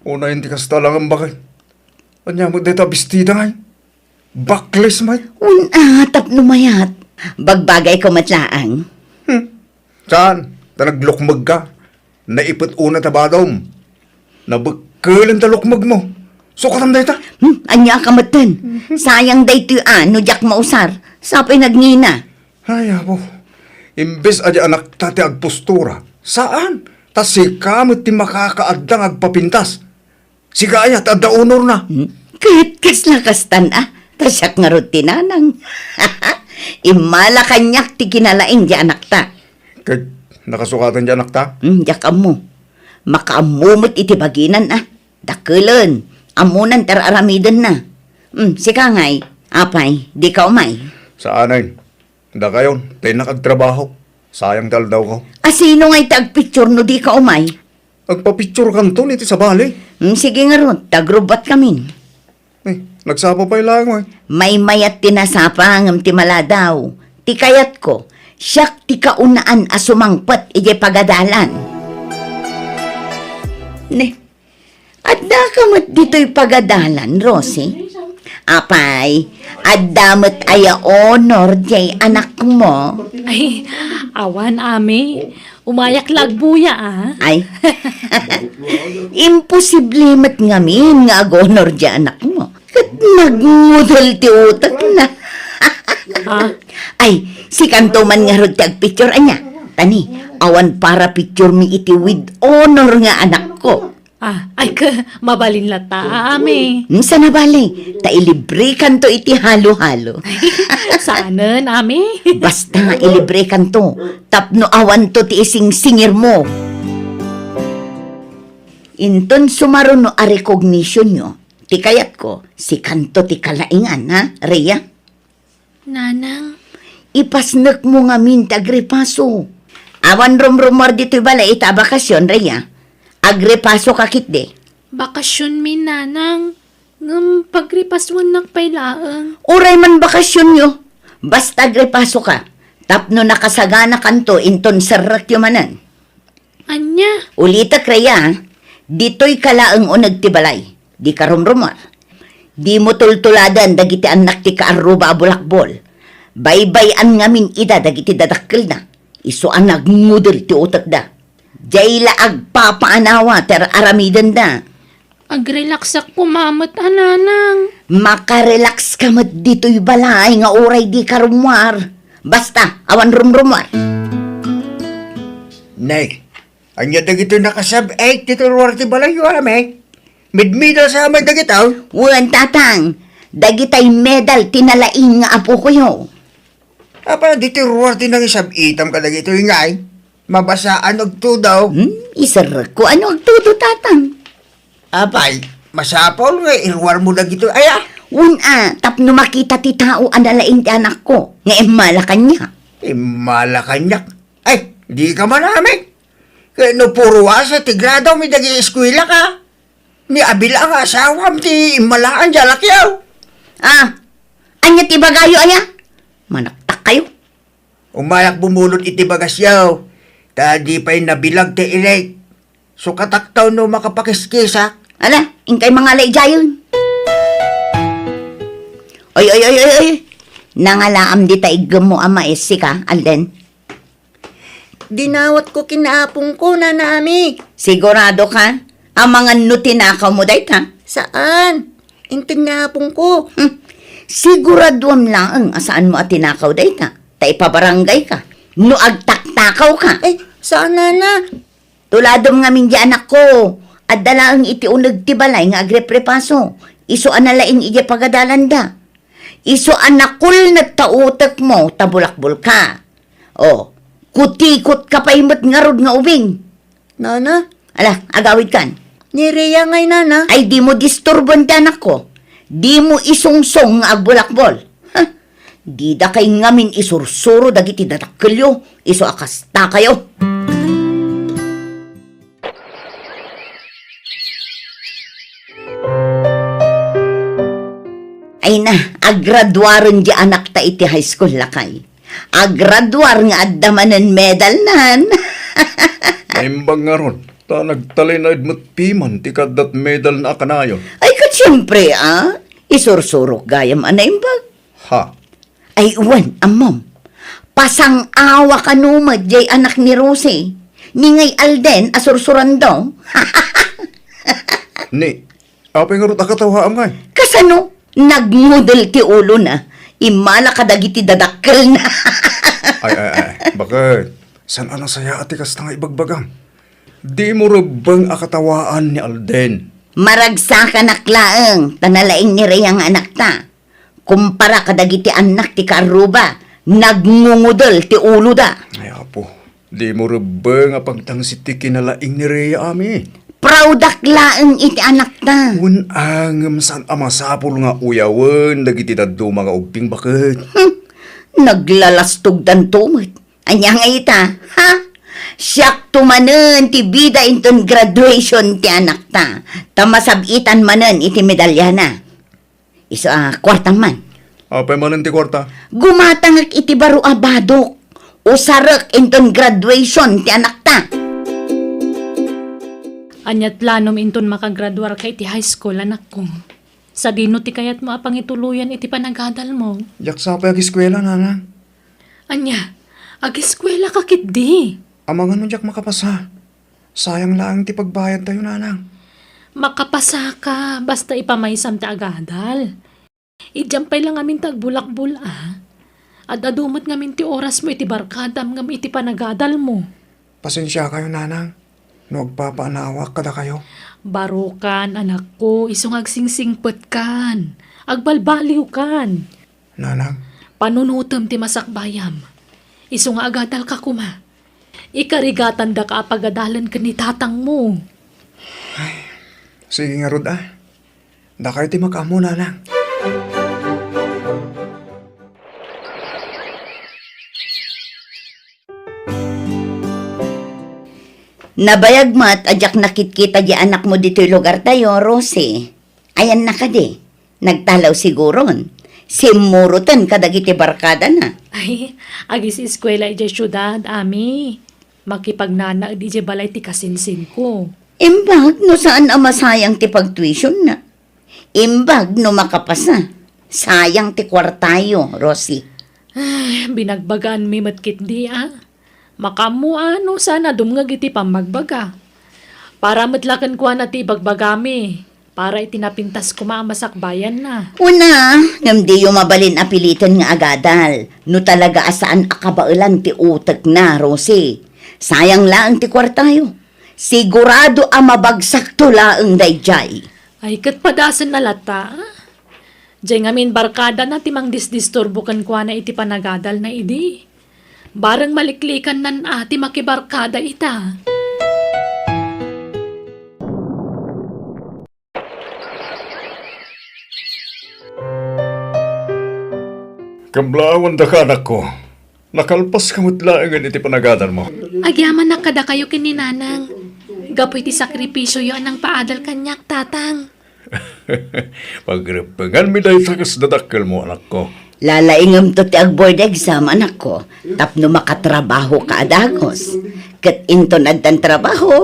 una hindi kasta lang ang bakit. Anya mo dito bestida ngay. Backless may. Tap numayat. Bagbagay ko matlaang. Saan? Naglukmag ka. Naipot una tabadom. Nabagkalan talukmag mo. So katam dayta? Anya ka matan. Sayang dayto no jak mausar. Sapay nagnina. Ay, abo. Imbes adya anak tati agpostura. Saan? Tas si kamot ti makakaadang agpapintas. Si gayat adda honor na. Kahit kasla-kastan tasyak nga rutinanang. Imala kanyak ti kinalaing di anak ta. Kaya nakasukatan di anak ta? Jak mo. Makaamumot iti baginan Dakulan. Amunan tararamidan na. Sika ngay. Apay, di ka umay. Saanay? Da kayon, tayo nakagtrabaho. Sayang dal daw ko. Sino ngay tagpicture no di ka umay? Agpapicture kanto niti sa bali. Sige nga ron, tagrubat kamin. Nagsapa pa ilang May mayat tinasapa ngam ti maladaw. Ti kayat ko, siyak ti kaunaan asumangpat ije pagadalan. At nakamat dito'y pagadalan, Rosie. Apay, adamot aya honor jay anak mo. Ay, awan, ame. Umayak lagbuya, ah. Ay, imposible mat ngamin nga agonor jay anak mo. Kat nagmudol ti utak na. Ha? Ay, si kanto man nga rod ti agpicture anya. Tani, awan para picture mi iti with honor nga anak ko. Ah, ay mabalin lata, ame. Sa nabali, tailibre kanto iti halo-halo. Saanan, ame? Basta ilibre kanto, tapno awan to ti ising singir mo. Inton sumaron no a recognition nyo, ti kayat ko, si kanto ti kalaingan, ha, Rhea? Nanang, Ipasnek mo nga min ti agrepaso. Awan rumrumor dito'y bala ita bakasyon, Rhea. Agrepaso kakit de. bakasyon mi, nanang. Ngam pagripaswan nakpailaang. Uray man bakasyon nyo. Basta agrepaso ka. Tapno nakasagana kanto inton sarak yumanan. Anya? Ulita Rhea, dito'y kalaang unag ti balay. Di ka rumrumor. Di mo tultuladan dagiti anak ti kaaruba bulakbol. Baybayan ngamin ida dagiti dadakkel na. Iso ang nagmudel ti utak da. Jayla agpapaanawa ter aramidan da. Agrelaksak pumamat, nanang. Makarelax ka mat dito'y balay nga oray di ka rumwar. Basta, awan rumrumwar. Nay, anya dagito nakasab, dito ruwar ti balay yu, ame. Midmidal sa amin dagitaw. Wan tatang, dagitay medal tinalaing nga apo ko yo. Apa, dito ruwar ti nangisab, itam ka dagito yung ngay. Mabasaan og daw. Isar ko, ano ang tuto tatang? Apay, masapol nga, iruwar mo dagito. Una, tapno makita ti tao ang nalaing ti anak ko. Nga emala kanya. Malakanyak. Ay, di ka manamig. Kaya no puro asa, tigrado may dagi eskwela ka. Ni abila ang asawam ti malaan jalakyaw. Anya ti bagayo aya? Manaktak kayo. Umayak bumulot iti bagasyaw. Tadi pa'y nabilag ti ilay. So kataktaw no makapakiskisa. Ala, ingkay mga layjayon. Oy. Nangalaam di taigam mo ama esi ka, Alden. Dinawat ko kinaapong ko na nami. Sigurado ka? Ang mga nutinakaw mo day ta? Saan? Intinapong ko. Siguraduam lang ang asaan mo at tinakaw day ta. Ta ipabarangay ka. No agtaktakaw ka. Saan na? Tuladom nga min di anak ko. At dala ang itiunag ti balay nga agreprepaso. Iso analaing ije pagadalanda. Iso anakul nagtautak mo, tabulakbol ka. O, kutikot ka pa imot nga rod nga ubing. Nana? Ala, agawid kan. Ni Rhea ngay nana. Ay di mo disturban ti anak ko. Di mo isungsong nga agbulakbol. Di da kay ngamin isursuro dagiti datakkelyo. Iso akasta kayo. Ay na, agraduaron di anak ta iti high school lakay. Agraduar nga addamanan medal nan. Naimbang nga ron, ta nagtalay na idmat piman, ti kadat medal na kanayon. Ay kat siyempre isursurok gayam anaimbag. Ha? Ay uwan, amom. Pasang awa ka numad jay anak ni Rosie. Ningay Alden asursuran daw. Ni, apay nga ron akatawa amay. Kasano? Nagmudel ti ulo na. Imala ka dagiti dadakkel na. Ay, bakit? San anang saya ati kas nga ibagbagam? Di mo rubang akatawaan ni Alden. Maragsa ka naklaeng, tanalaing ni Rhea nga anak ta. Kumpara ka dagiti anak ti karuba, nagngungudel ti ulo da. Ay, apo, di mo rubang apagtangsit ti kinalaing ni Rhea ami. Proudak laeng iti anak ta. Unangam san amasapol nga uyawan, dagiti daddo mga ubing bakit? Naglalastog dan tumot. Anya nga ita, ha? Siyak tumanen ti bida inton graduation ti anak ta. Tamasabitan manen iti medalya na. Iso kwartang man. Apay manan ti kwarta? Gumatangak iti baro abadok. Usarak inton graduation ti anak ta. Anyat planom inton makagraduar kay ti high school, anak ko. Sa dino ti kayat mo apangituluyan iti panagadal mo. Jak sa pag eskwela, nanang. Anya, ag-eskwela ka kitdi. Amang ano jak makapasa. Sayang lang ti pagbayad tayo, nanang. Makapasa ka, basta ipamaysam ta agadal. Ijampay lang amin tagbulak-bula. At adumot ngamin ti oras mo iti barkadam ngam iti panagadal mo. Pasensya kayo, nanang. No, agpapaanawak kada kayo. Barukan, anak ko, isong agsingsingpet kan. Agbalbaliw kan. Nanang, Panunutom ti masakbayam. Isong agadal ka kuma. Ikarigatan da ka apagadalan ka ni tatang mo. sige nga rod Da kayo ti makamo, nanang. Nabayag mo at adyak nakit-kita di anak mo dito lugar tayo, Rosie. Ayan na ka di. Nagtalaw siguron. Simurutan kadagiti barkada na. Ay, agis eskwela iti syudad, ami. Makipagnana di balay ti kasinsin ko. Imbag no saan ang masayang ti pag-tuition na. Imbag no makapasa. Sayang ti kwartayo, Rosie. Ay, binagbagaan mi matkit di Makamuano sana dumngag iti pamagbaga. Para matlakan ko na ti bagbagami. Para itinapintas ko maamasakbayan na. Una, ngam di yung mabalin apilitan nga agadal. No talaga asaan akabailan ti utak na, Rosie. Sayang lang ti kwartayo. Sigurado ang mabagsak tulaang dayjay. Ay, kat padasan na lata. Diyay ngamin barkada na timang disdisturbukan ko na iti panagadal na idi. Barang maliklikan nan ati makibarkada ita. Kamlawan da ka, anak ko. Nakalpas kamot laangan iti panagadan mo. Agyaman na kada kayo kininanang. Gapoy ti sakripisyo yo anang paadal kanyak, tatang. Pagripangan mi dahi takas dadakkel mo, anak ko. Lalaingam to ti ag-board exam, anak ko. Tapno makatrabaho ka adagos. Kat into naddan trabaho,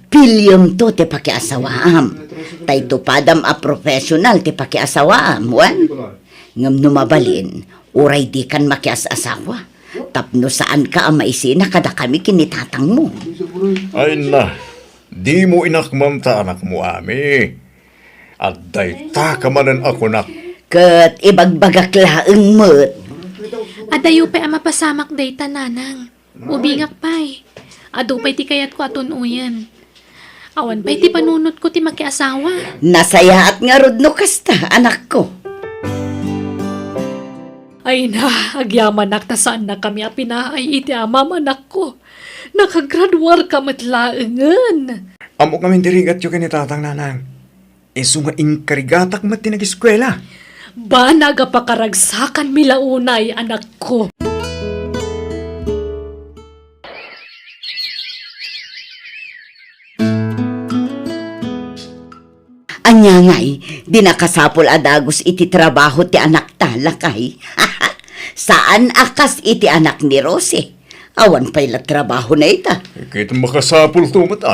pilyom to ti pakiasawaam. Tay tupadam a professional ti pakiasawaam, wan. Ngam numabalin, uray di kan makiasasawa. Tapno saan ka ang maisina kada kami kinitatang mo. Ay na, di mo inakmam ta anak mo, ami. At day ta kamanan ako nak. Kat ibagbagak laeng mo't. Adayo pa ang mapasamak day tananang. Ubingak pa'y. Ado pa'y ti kayat ko aton uyan. Awan pa'y ti panunot ko ti makiasawa. Nasaya at nga rod no kasta, anak ko. Ay na, agyaman nak saan na kami apinaay iti amam anak ko. Nakagraduar ka matlaengan. Amo kami dirigat yung kinitatang nanang. Iso nga inkarigatak mat tinag-eskwela. Ba nagapakaragsakan milaunay anak ko. Anya nga'y, di nakasapol adagos iti trabaho ti anak talakay. Saan akas iti anak ni Rosie? Awan pa'y la trabaho na ita. Kahit makasapol tumat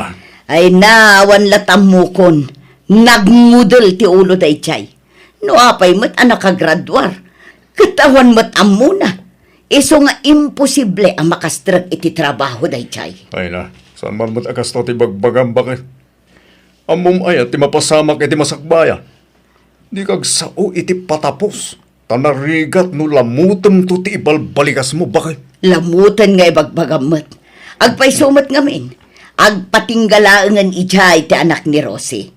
Ay na, awan latamukon. Nagmudol ti ulo day chay. No apay mat anak kagraduar. Katawan mat amuna. Iso nga imposible ang makastrag iti trabaho day chay. Ay na, saan man mat akas to ti bagbagam bakit? Amom ay at ti mapasamak iti masakbaya. Di kag sao iti patapos. Tanarigat no lamutem to ti ibalbalikas mo bakit? Lamutan nga ibagbagamat. Agpaisumat ngamin. Agpatinggalaangan ijay ti anak ni Rosie.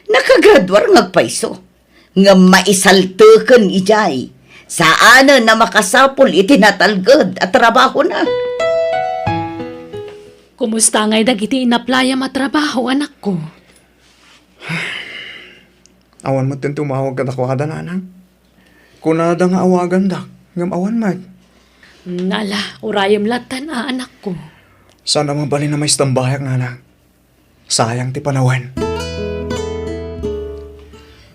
Nakagraduar ngagpaiso. Nga maisaltukan ijay. Saan na makasapol iti natalgad at trabaho na. Kumusta nga'y dagiti inaplaya matrabaho anak ko? Awan mo tin tumawag ka dakwada nanang. Kunada nga awagan dak. Ngam awan mat. Nala, urayam latan anak ko. Sana mabalin na may istambayak nanang. Sayang ti panawan.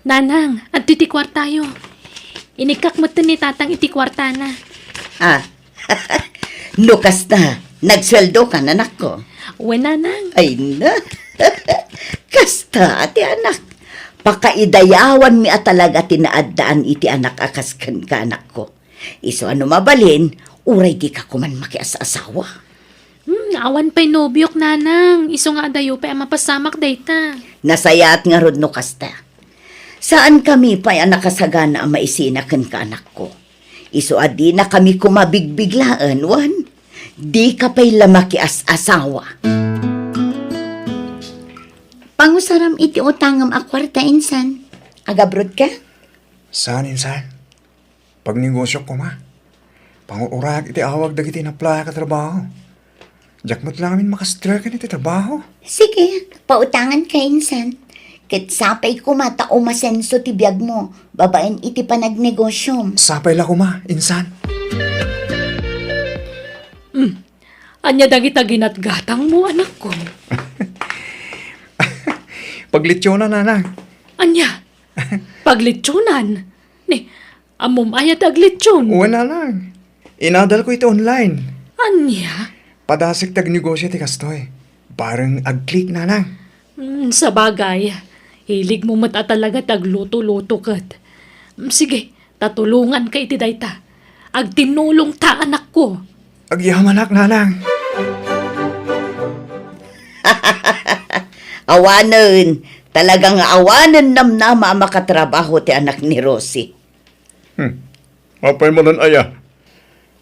Nanang, at titikwar tayo. Inikak mo ni tatang itikwarta na. Lukas na. Nagsweldo ka, anak ko. Uwe, nanang. Ay na. Kasta, ati anak. Pakaidayawan mi talaga tinaadaan iti anak akas kan ka anak ko. Iso ano mabalin, uray di ka kuman makias-asawa. Awan pa'y nobyok, nanang. Iso nga dayo pa'y mapasamak dayta. Nasayat nga rod no kasta. Saan kami pa'y nakasagana ang maisinakan ka anak ko? Iso adi na kami kumabigbiglaan, wan. Di ka pa'y lamaki as-asawa. Pangusaram iti utangam akwarta insan. Agabrod ka? Saan insan? Pag negosyo ko ma. Panguurag iti awag dagiti na plaka trabaho. Jakmat lang amin makastra ka iti trabaho. Sige, pautangan ka insan. Ket sapay ko mata umasenso ti biyag mo. Babaen iti panagnegosyo. Sapay la ko ma, insan. Anya dagita ginatgatang mo, anak ko. Paglitsyonan nanang. Anya, paglitsunan. Ni, amom ayat aglitsyon. Wala lang. Inadal ko ito online. Anya? Padasik tag negosyo ti kastoy. Parang ag-click nanang. Sa bagay, hilig mo mata talaga tagluto-luto kat. Sige, tatulungan ka iti dayta. Agtinulong ta anak ko. Agyamanak nanang. Awanan, talagang awanan namnama ang makatrabaho ti anak ni Rosie. Apay manan aya.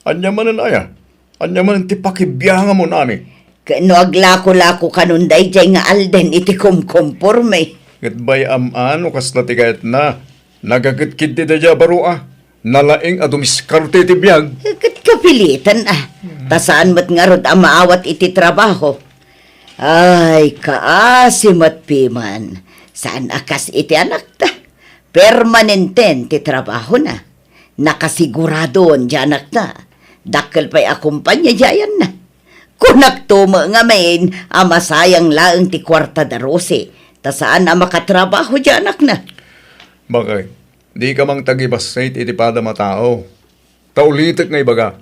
Anya manan aya. Anya manan ti pakibiyanga mo nami. Kano aglako-lako kanunday jay nga alden iti kumkumporme. Kat bay aman o kas na ti kayat na. Nagagit-kit ti dadya barua. Nalaing adumiskarte ti biyag. Kat kapilitan Tasaan mat nga rod ang maawat iti trabaho. Ay, kaasimat piman. Saan akas iti anak ta? Permanenten ti trabaho na. Nakasiguradoon di anak ta. Dakkel pa'y akumpanya diyan na. Kunak tuma nga main, ama sayang laeng ti kwarta da rose. Ta saan ang makatrabaho di anak na? Bakay, di ka mang tagibasait iti pada matao. Taulitek nga ibaga.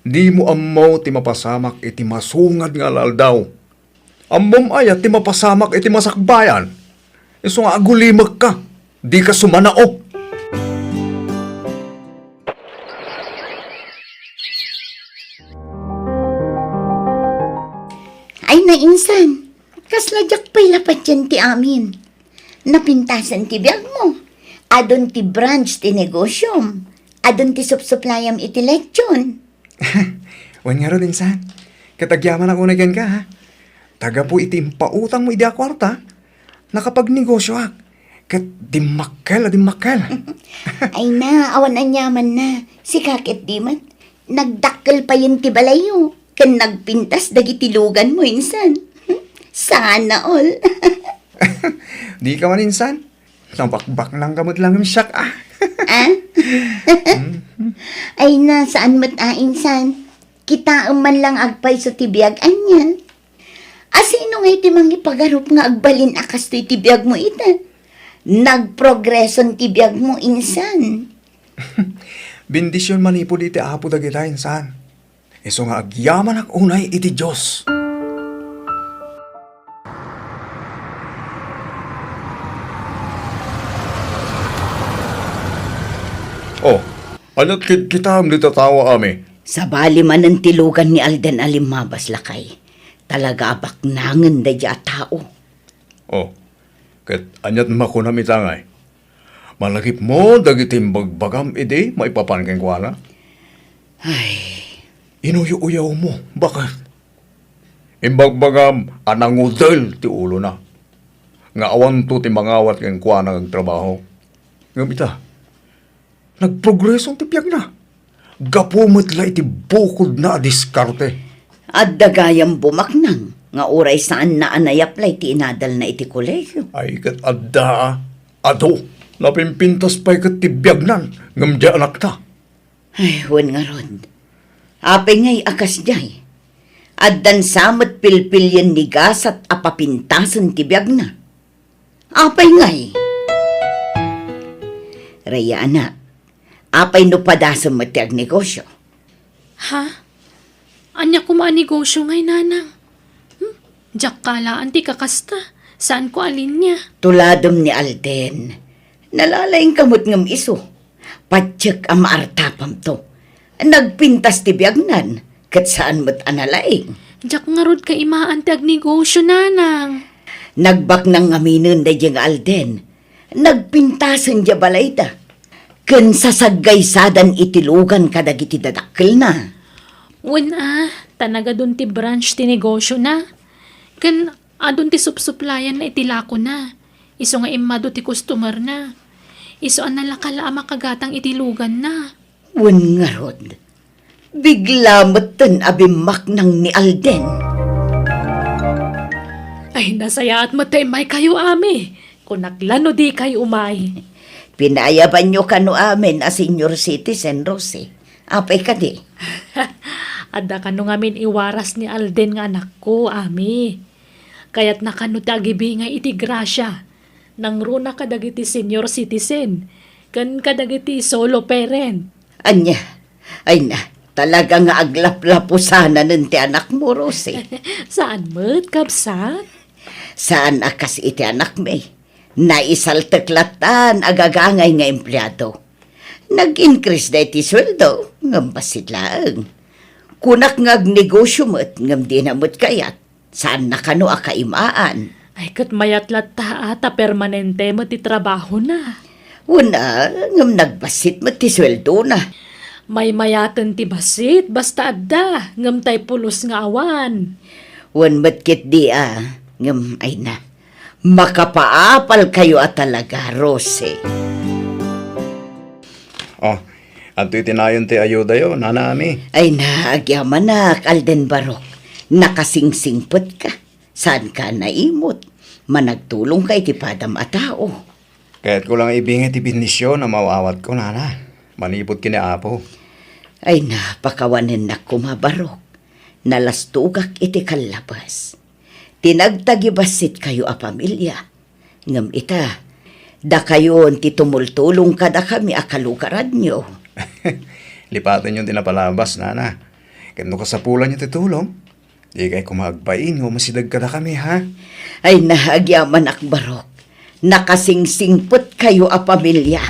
Di mo amaw ti mapasamak iti masungad nga laldaw. Ammom ayat ti mapasamak iti masakbayan. Iso nga agulimag ka. Di ka sumanaok. Ay na insan, kasladyak pa'y lapat yan ti amin. Napintasan ti biyag mo. Adon ti branch ti negosyom. Adon ti supsuplayam iti leksyon. Wan nga rin insan. Katagyaman ako na ka ha. Taga po iti pautang mo iti akwarta. Nakapagnegosyo ak. Kat dimakkel. Ay na, awan anyaman na. Si kakit dimat, nagdakkel pa yun ti balayo. Kan nagpintas dagiti lugan mo insan. Sana all. Di ka man insan. Nabakbak lang kamot lang yung siyak ah. Ay na, saan mat insan? Kita man lang agpay sa tibiyag anya. Asino nga iti mangipagarop nga agbalin akas to itibiyag mo ita? Nagprogreson tibiyag mo insan. Bendisyon manipod iti apo dagita insan. Iso nga agyaman ak unay iti Diyos. Oh, anot kita am dito tawa ami. Sa bali man ang tilugan ni Alden Alimabas lakay. Talaga abaknangan da dya tao. Oh, kat anyat makunam itangay. Malakip mo dagitim bagbagam ide maipapan keng kuana. Ay, Inuyo-uyaw mo, bakit? Imbagbagam anangudel ti ulo na. Nga awan to ti mangawat keng kuana ng trabaho. Ngamita, nagprogresong ti piyag na. Gapumot la iti bukod na diskarte. at dagayang bumaknang, nga uray saan na anayaplay ti inadal na iti kolegyo. Ay kat adda, ado, napimpintas pa'y kat tibiyagnan, ngamdya anak ta. Ay, wan nga rod. Apay ngay akas jay. Addan samot pilpilyan ni gasat apapintasan ti biyag na. Apay ngay. Raya anak, apay no padasam mo ti ag negosyo. Ha? Anya kumanegosyo ngay nanang? Diyak kala anti kakasta. Saan ko alin niya? Tuladom ni Alden. Nalalaing kamot ngam iso. Patsyak ang maartapam to. Nagpintas ti biyagnan. Kat saan mo't analaing. Diyak nga rod ka imaan ti agnegosyo, nanang. Nagbak nang aminin da jeng Alden. Nagpintasan dia balay da. Ken sasagaysadan itilugan kadag iti dadakkel na. Tanaga dun ti branch ti negosyo na. Kan adun ti supsuplayan na itilako na. Iso nga imado ti customer na. Iso an nalakala makagatang itilugan na. Wen nga rod. Bigla matan abimak nang ni Alden. Ay, nasaya at matay may kayo, ami. Kunaklano di kayo umay. Pinayaban nyo kano amin a senior citizen, Rosie. Apay ka di. Adda kano ngamin iwaras ni Alden nga anak ko, ami. Kaya't nakano tagibi nga iti grasya. Nang runa kadagiti senior citizen. Kan kadagiti solo parent. Anya, ay na, talaga nga aglaplapo sana nun ti anak mo, Rosie. Saan mo't kapsat? Saan akas iti anak may? Naisalteklatan agagangay nga empleyado. Nag-increase na iti sweldo, ngam basit lang. Kunak nga negosyo mo't, ngam di na mo't kayat. Saan na kano akaimaan? Ay, kat mayatlat ta ata permanente mo ti trabaho na. Una, ngam nagbasit mo't ti sweldo na. May mayatan ti basit, basta adda, ngam tay pulos nga awan. Wan matkit di ngam ay na. Makapaapal kayo at talaga, Rosie. Oh, ato itinayon ti ayuda yo, nanami. Ay na, agyaman na, Alden Barok. Nakasingsingpot ka. Saan ka naimot? Managtulong ka iti padam a tao. Kaya't ko lang ibingit ti binisyon na mawawat ko, nana. Manipot kini apo. Ay na, pakawanin na kumabarok. Nalastugak iti kalabas. Tinagtagibasit kayo a pamilya. Ngam ita, da kayo ti tumultulong kada kami akalugarad nyo. Lipatan yung tinapalabas, nana. Kano ka sa pula niyo titulong? Di kay kumagbain o masidag ka na kami, ha? Ay na, agyaman akbarok. Nakasingsingpot kayo a pamilya.